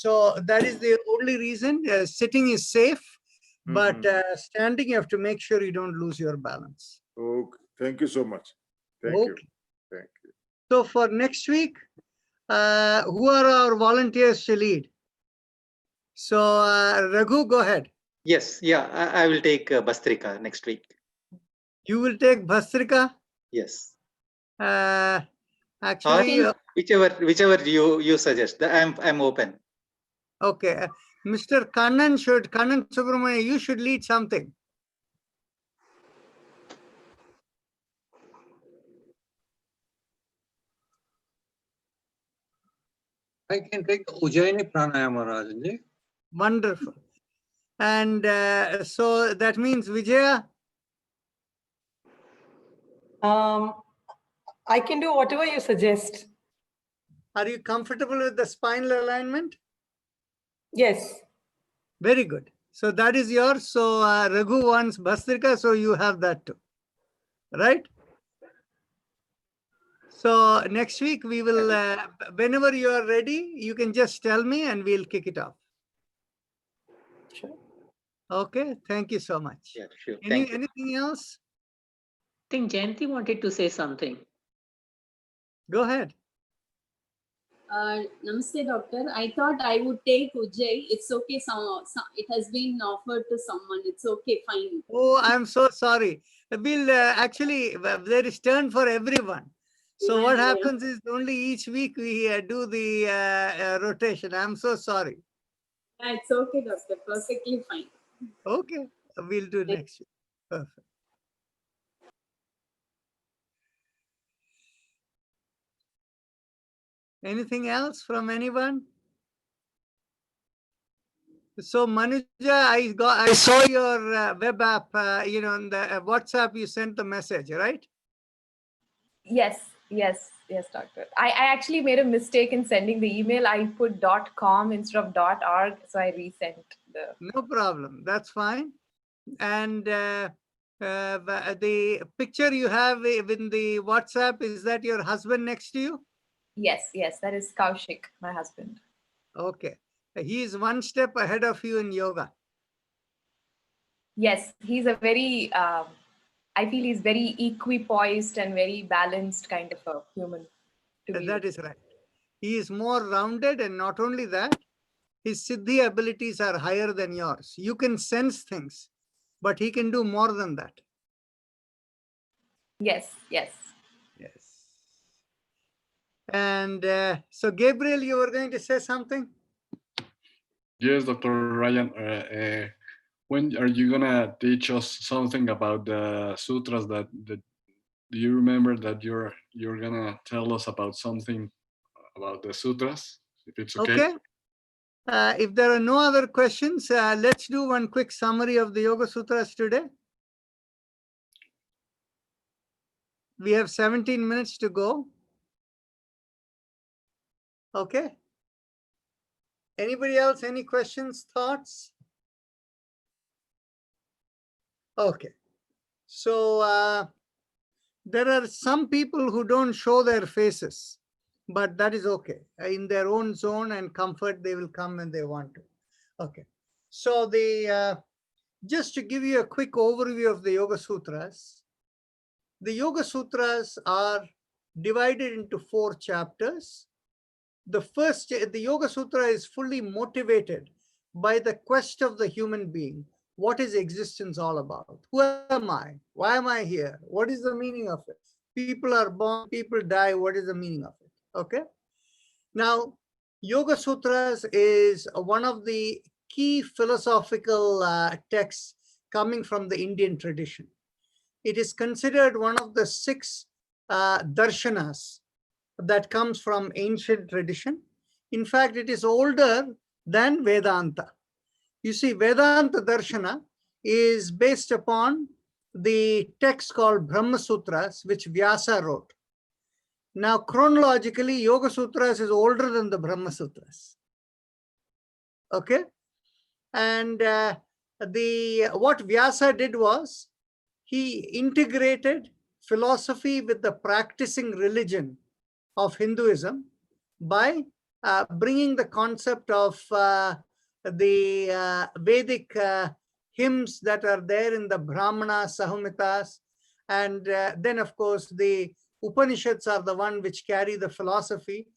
So that is the only reason. Sitting is safe, but standing, you have to make sure you don't lose your balance. Okay. Thank you so much. Thank you. Okay. Thank you. So for next week, who are our volunteers to lead? So Raghu, go ahead. Yes, yeah, I will take Bastrika next week. You will take Bhastrika? Yes. Actually, Or whichever you suggest. I'm open. okay. Mr. Kannan Subramania, you should lead something. I can take Ujjaini Pranayama, Rajanji. Wonderful. And so that means Vijaya? I can do whatever you suggest. Are you comfortable with the spinal alignment? Yes. Very good. So that is yours. So Raghu wants Bhastrika, so you have that too. Right? So next week we will, whenever you are ready, you can just tell me and we'll kick it off. Sure. Okay, thank you so much. Yeah, sure. Thank you. Anything else? I think Jayanti wanted to say something. Go ahead. Namaste, doctor. I thought I would take Ujjayi. It's okay. It has been offered to someone. It's okay. Fine. Oh, I'm so sorry. We'll actually, there is turn for everyone. So what happens is only each week we do the rotation. I'm so sorry. Yeah, it's okay, doctor. Perfectly fine. Okay, we'll do next week. Perfect. Anything else from anyone? So Manuja, I saw your web app, on the WhatsApp, you sent the message, right? Yes, yes, doctor. I actually made a mistake in sending the email. I put .com instead of .org, so I resent the. No problem. That's fine. And the picture you have in the WhatsApp, is that your husband next to you? Yes, that is Kaushik, my husband. Okay. He is one step ahead of you in yoga. Yes, he's a very, I feel he's very equipoised and very balanced kind of a human. To be That with. is right. He is more rounded, and not only that, his siddhi abilities are higher than yours. You can sense things, but he can do more than that. Yes. Yes. And so, Gabriel, you were going to say something? Yes, Dr. Ryan. When are you gonna teach us something about the sutras? Do you remember that you're gonna tell us about something about the sutras? If it's okay. Okay. If there are no other questions, let's do one quick summary of the Yoga Sutras today. We have 17 minutes to go. Okay. Anybody else? Any questions, thoughts? Okay. So there are some people who don't show their faces, but that is okay. In their own zone and comfort, they will come when they want to. Okay. So just to give you a quick overview of the Yoga Sutras, the Yoga Sutras are divided into 4 chapters. The Yoga Sutra is fully motivated by the quest of the human being. What is existence all about? Who am I? Why am I here? What is the meaning of it? People are born, people die. What is the meaning of it? Okay. Now, Yoga Sutras is one of the key philosophical texts coming from the Indian tradition. It is considered one of the 6 darshanas that comes from ancient tradition. In fact, it is older than Vedanta. You see, Vedanta Darshana is based upon the text called Brahma Sutras, which Vyasa wrote. Now, chronologically, Yoga Sutras is older than the Brahma Sutras. Okay? And what Vyasa did was, he integrated philosophy with the practicing religion of Hinduism by bringing the concept of the Vedic hymns that are there in the Brahmana Samhitas, and then of course the Upanishads are the one which carry the philosophy,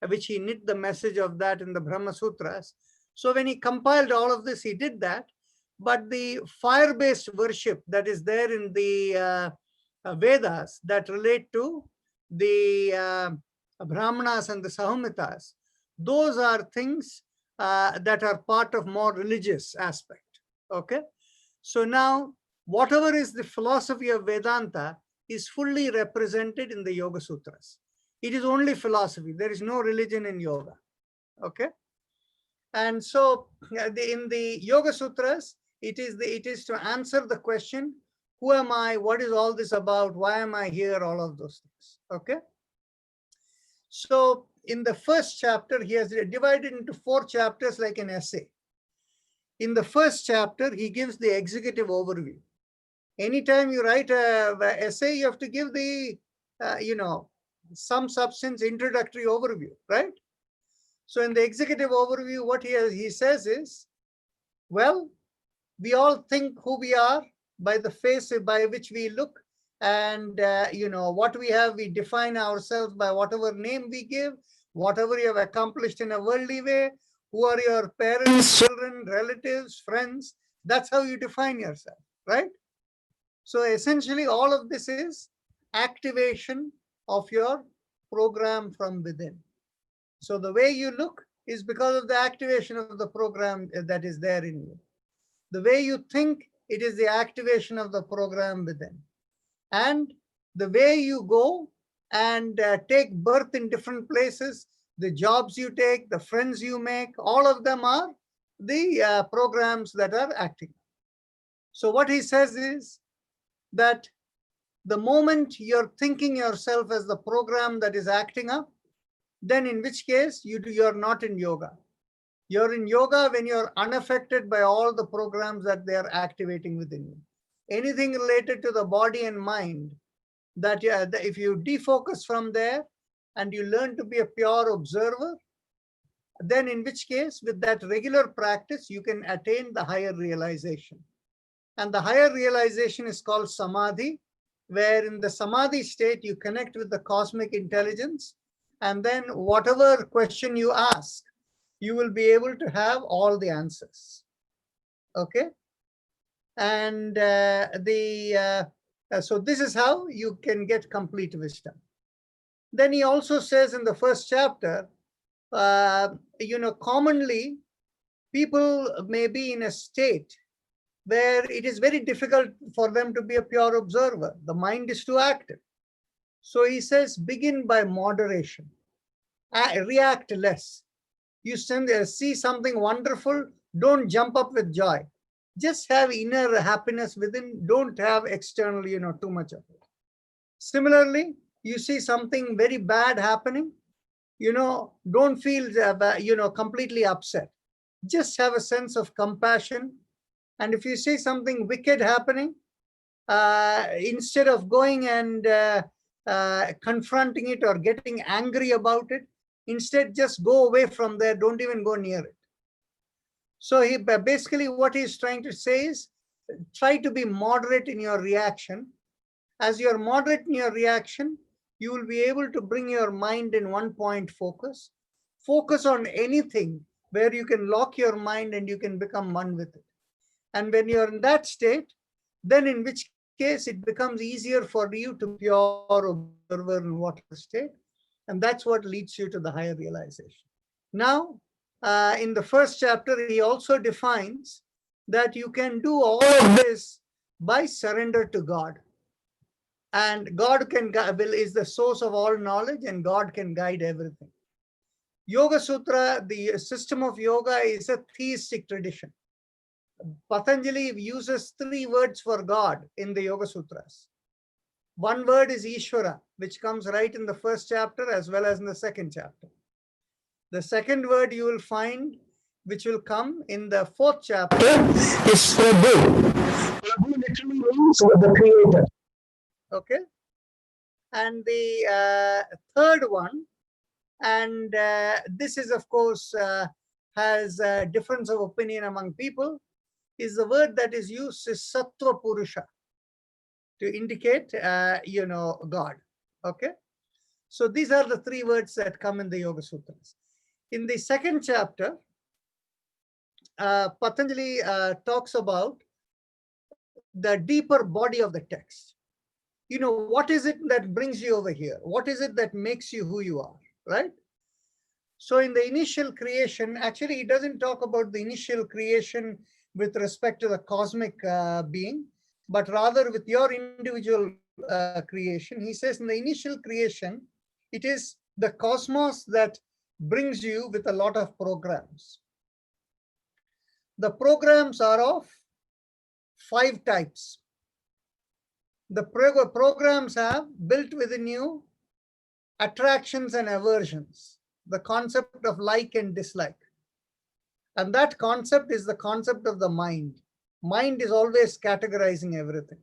which he knit the message of that in the Brahma Sutras. So when he compiled all of this, he did that, but the fire-based worship that is there in the Vedas that relate to the Brahmanas and the Samhitas, those are things that are part of more religious aspect. Okay. So now, whatever is the philosophy of Vedanta is fully represented in the Yoga Sutras. It is only philosophy. There is no religion in yoga. Okay. And so in the Yoga Sutras, it is to answer the question, who am I? What is all this about? Why am I here? All of those things. Okay. So in the first chapter, he has divided into 4 chapters like an essay. In the first chapter, he gives the executive overview. Anytime you write an essay, you have to give the, some substance introductory overview, right? So in the executive overview, what he says is, well, we all think who we are by the face by which we look, and what we have, we define ourselves by whatever name we give, whatever you have accomplished in a worldly way, who are your parents, children, relatives, friends. That's how you define yourself, right? So essentially, all of this is activation of your program from within. So the way you look is because of the activation of the program that is there in you. The way you think, it is the activation of the program within. And the way you go and take birth in different places the jobs you take, the friends you make, all of them are the programs that are acting. So what he says is that the moment you're thinking yourself as the program that is acting up, then in which case you're not in yoga. You're in yoga when you're unaffected by all the programs that they are activating within you. Anything related to the body and mind, that if you defocus from there and you learn to be a pure observer, then in which case with that regular practice, you can attain the higher realization. And the higher realization is called samadhi, where in the samadhi state, you connect with the cosmic intelligence. And then whatever question you ask, you will be able to have all the answers. Okay. And so this is how you can get complete wisdom. Then he also says in the first chapter, commonly people may be in a state where it is very difficult for them to be a pure observer. The mind is too active. So he says, begin by moderation, react less. You see something wonderful, don't jump up with joy. Just have inner happiness within, don't have external, too much of it. Similarly, you see something very bad happening, don't feel, completely upset. Just have a sense of compassion. And if you see something wicked happening, instead of going and confronting it or getting angry about it, instead just go away from there, don't even go near it. So he basically what he's trying to say is, try to be moderate in your reaction. As you're moderate in your reaction, you will be able to bring your mind in one point focus. Focus on anything where you can lock your mind and you can become one with it. And when you're in that state, then in which case it becomes easier for you to be pure observer in whatever state. And that's what leads you to the higher realization. Now, in the first chapter, he also defines that you can do all of this by surrender to God. And God is the source of all knowledge, and God can guide everything. Yoga Sutra, the system of yoga, is a theistic tradition. Patanjali uses 3 words for God in the Yoga Sutras. One word is Ishvara, which comes right in the first chapter as well as in the second chapter. The second word you will find, which will come in the 4th chapter, is Prabhu. Prabhu literally means the creator. Okay. And the third one, and this is of course has a difference of opinion among people, is the word that is used is Sattva Purusha to indicate, God. Okay. So these are the 3 words that come in the Yoga Sutras. In the second chapter, Patanjali talks about the deeper body of the text. What is it that brings you over here? What is it that makes you who you are, right? So in the initial creation, actually, he doesn't talk about the initial creation with respect to the cosmic being, but rather with your individual creation. He says in the initial creation, it is the cosmos that brings you with a lot of programs. The programs are of 5 types. The programs have built within you attractions and aversions, the concept of like and dislike. And that concept is the concept of the mind. Mind is always categorizing everything.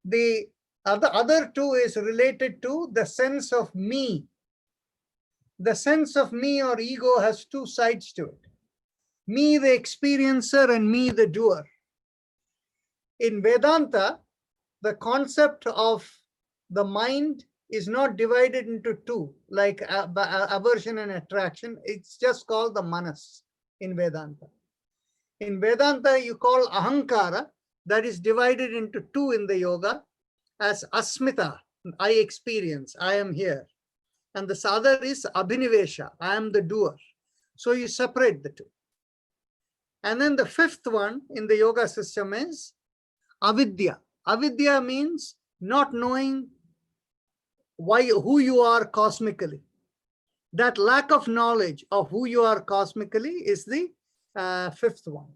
The other 2 is related to the sense of me. The sense of me or ego has 2 sides to it. Me, the experiencer, and me, the doer. In Vedanta, the concept of the mind is not divided into 2, like aversion and attraction. It's just called the manas in Vedanta. In Vedanta, you call ahankara, that is divided into 2 in the yoga, as asmita, I experience, I am here. And the other is abhinivesha, I am the doer. So you separate the 2. And then the 5th one in the yoga system is avidya. Avidya means not knowing who you are cosmically. That lack of knowledge of who you are cosmically is the fifth one.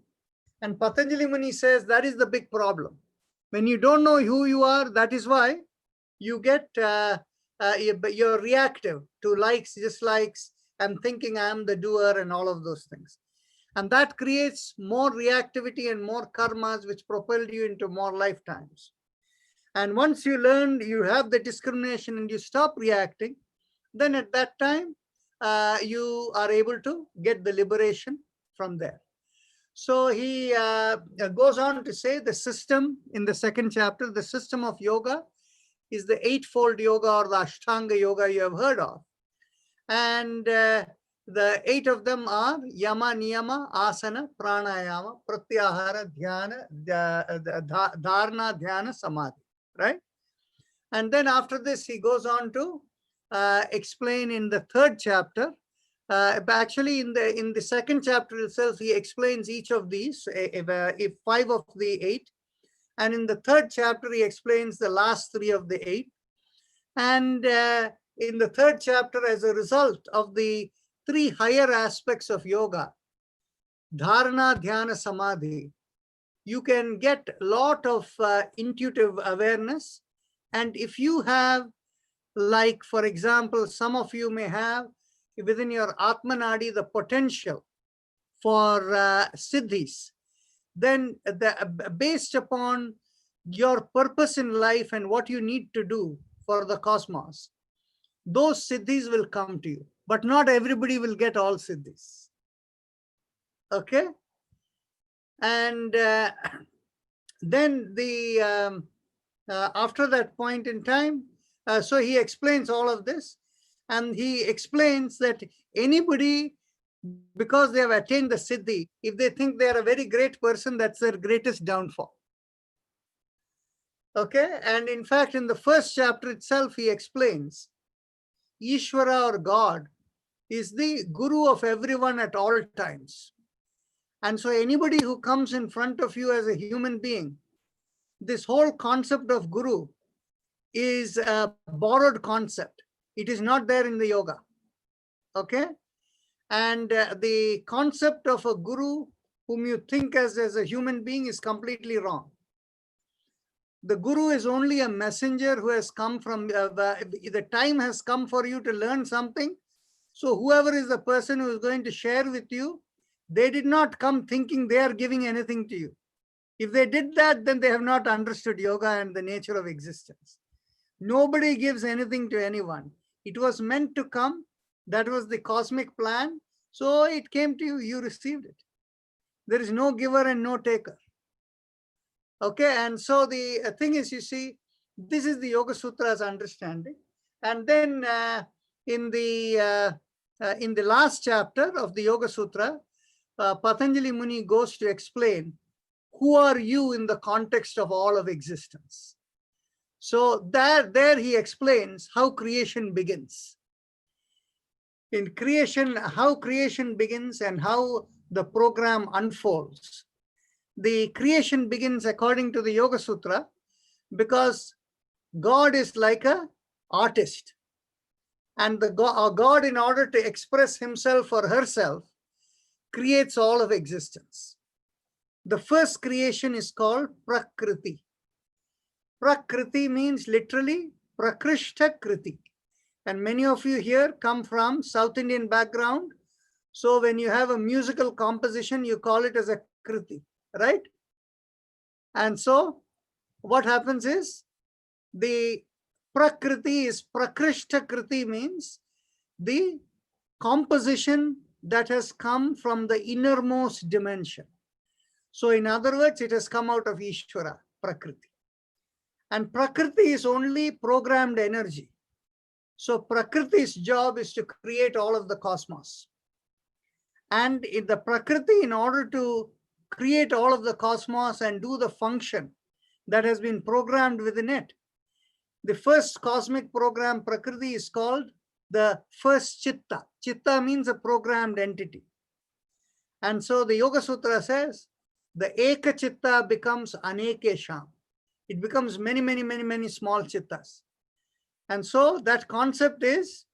And Patanjali Muni says that is the big problem. When you don't know who you are, that is why you get, you're reactive to likes, dislikes, and thinking I am the doer and all of those things. And that creates more reactivity and more karmas, which propel you into more lifetimes. And once you learn, you have the discrimination and you stop reacting, then at that time, you are able to get the liberation from there. So he goes on to say the system in the second chapter, the system of yoga is the eightfold yoga or the Ashtanga yoga you have heard of. And the 8 of them are Yama, Niyama, Asana, Pranayama, Pratyahara, Dhyana, Dharana, Dhyana, Samadhi, right? And then after this, he goes on to explain in the third chapter. But actually, in the second chapter itself, he explains each of these, if 5 of the 8. And in the third chapter, he explains the last 3 of the 8. And in the third chapter, as a result of the 3 higher aspects of yoga, Dharana, Dhyana, Samadhi, you can get a lot of intuitive awareness. And if you have, like, for example, some of you may have within your Atmanadi the potential for siddhis, then based upon your purpose in life and what you need to do for the cosmos, those siddhis will come to you. But not everybody will get all siddhis. Okay? And then the after that point in time, so he explains all of this, and he explains that anybody, because they have attained the siddhi, if they think they are a very great person, that's their greatest downfall. Okay, and in fact, in the first chapter itself, he explains Ishvara or God is the guru of everyone at all times. And so anybody who comes in front of you as a human being, this whole concept of guru is a borrowed concept. It is not there in the yoga. Okay? And the concept of a guru whom you think as a human being is completely wrong. The guru is only a messenger who has come from, the time has come for you to learn something. So whoever is the person who is going to share with you, they did not come thinking they are giving anything to you. If they did that, then they have not understood yoga and the nature of existence. Nobody gives anything to anyone. It was meant to come. That was the cosmic plan. So it came to you, you received it. There is no giver and no taker. Okay, and so the thing is, you see, this is the Yoga Sutra's understanding. And then in the last chapter of the Yoga Sutra, Patanjali Muni goes to explain who are you in the context of all of existence. So there he explains how creation begins. In creation, how creation begins and how the program unfolds. The creation begins according to the Yoga Sutra because God is like an artist. And the God, in order to express himself or herself, creates all of existence. The first creation is called Prakriti. Prakriti means literally Prakrishta Kriti. And many of you here come from South Indian background. So when you have a musical composition, you call it as a Kriti, right? And so what happens is the Prakriti is Prakrishta Kriti means the composition that has come from the innermost dimension. So in other words, it has come out of Ishvara, Prakriti. And Prakriti is only programmed energy. So Prakriti's job is to create all of the cosmos. And in the Prakriti, in order to create all of the cosmos and do the function that has been programmed within it, the first cosmic program Prakriti is called the first Chitta. Chitta means a programmed entity. And so the Yoga Sutra says the Eka Chitta becomes Anekesham. It becomes many, many, many, many small chittas. And so that concept is,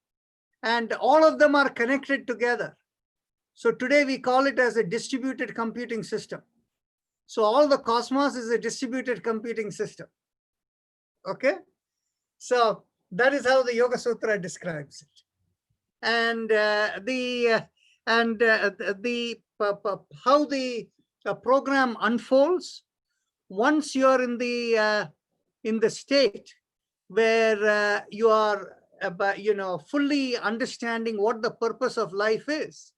and all of them are connected together. So today we call it as a distributed computing system. So all the cosmos is a distributed computing system. Okay, so that is how the Yoga Sutra describes it. And how the program unfolds once you are in the state where you are fully understanding what the purpose of life is,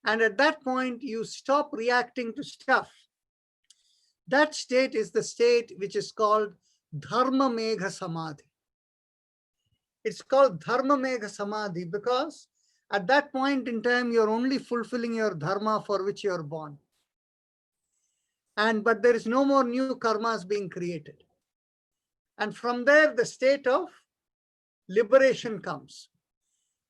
and at that point you stop reacting to stuff. That state is the state which is called Dharma Megha Samadhi. It's called Dharma Megha Samadhi because at that point in time, you're only fulfilling your dharma for which you're born. But there is no more new karmas being created. And from there, the state of liberation comes.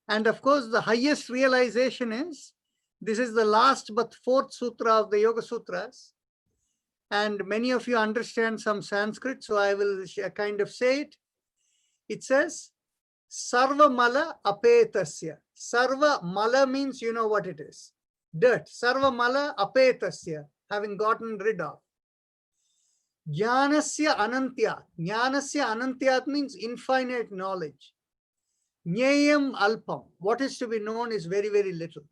And of course, the highest realization is, this is the last but fourth sutra of the Yoga Sutras. And many of you understand some Sanskrit, so I will kind of say it. It says, Sarva Mala Apetasya. Sarva Mala means you know what it is. Dirt. Sarva Mala Apetasya, having gotten rid of. Jnanasya Anantyat. Jnanasya Anantyat means infinite knowledge. Jnayam Alpam. What is to be known is very, very little.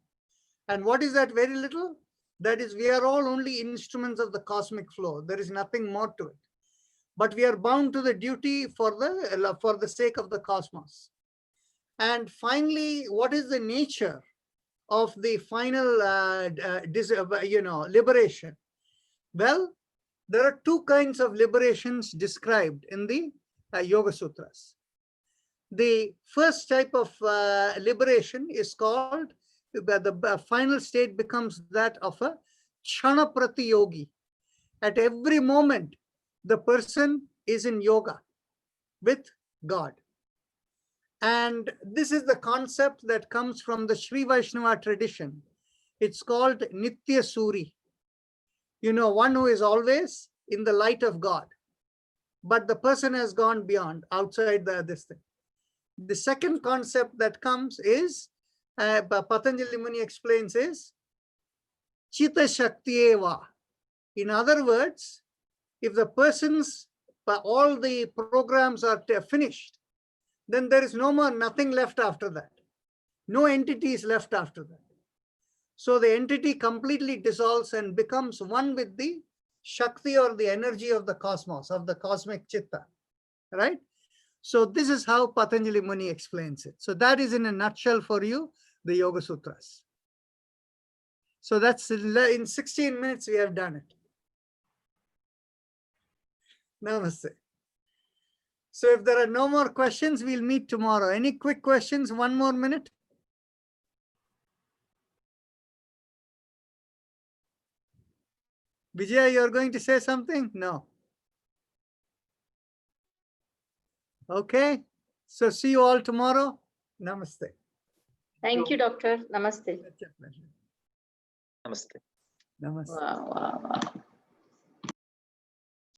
And what is that very little? That is, we are all only instruments of the cosmic flow. There is nothing more to it. But we are bound to the duty for the sake of the cosmos. And finally, what is the nature of the final liberation? Well, there are two kinds of liberations described in the Yoga Sutras. The first type of liberation is called, the final state becomes that of a Kshana Pratiyogi. At every moment, the person is in yoga with God. And this is the concept that comes from the Sri Vaishnava tradition. It's called Nitya Suri. You know, one who is always in the light of God. But the person has gone beyond, outside this thing. The second concept that comes is, Patanjali Muni explains, is Chita Shaktieva. In other words, if the person's, all the programs are finished, then there is nothing left after that. No entity is left after that. So the entity completely dissolves and becomes one with the Shakti or the energy of the cosmos, of the cosmic Chitta, right? So this is how Patanjali Muni explains it. So that is in a nutshell for you, the Yoga Sutras. So that's in 16 minutes we have done it. Namaste. So if there are no more questions, we'll meet tomorrow. Any quick questions? 1 more minute. Vijaya, you're going to say something? No. Okay. So see you all tomorrow. Namaste. Thank you, Doctor. Namaste. Namaste. Namaste. Wow, wow, wow.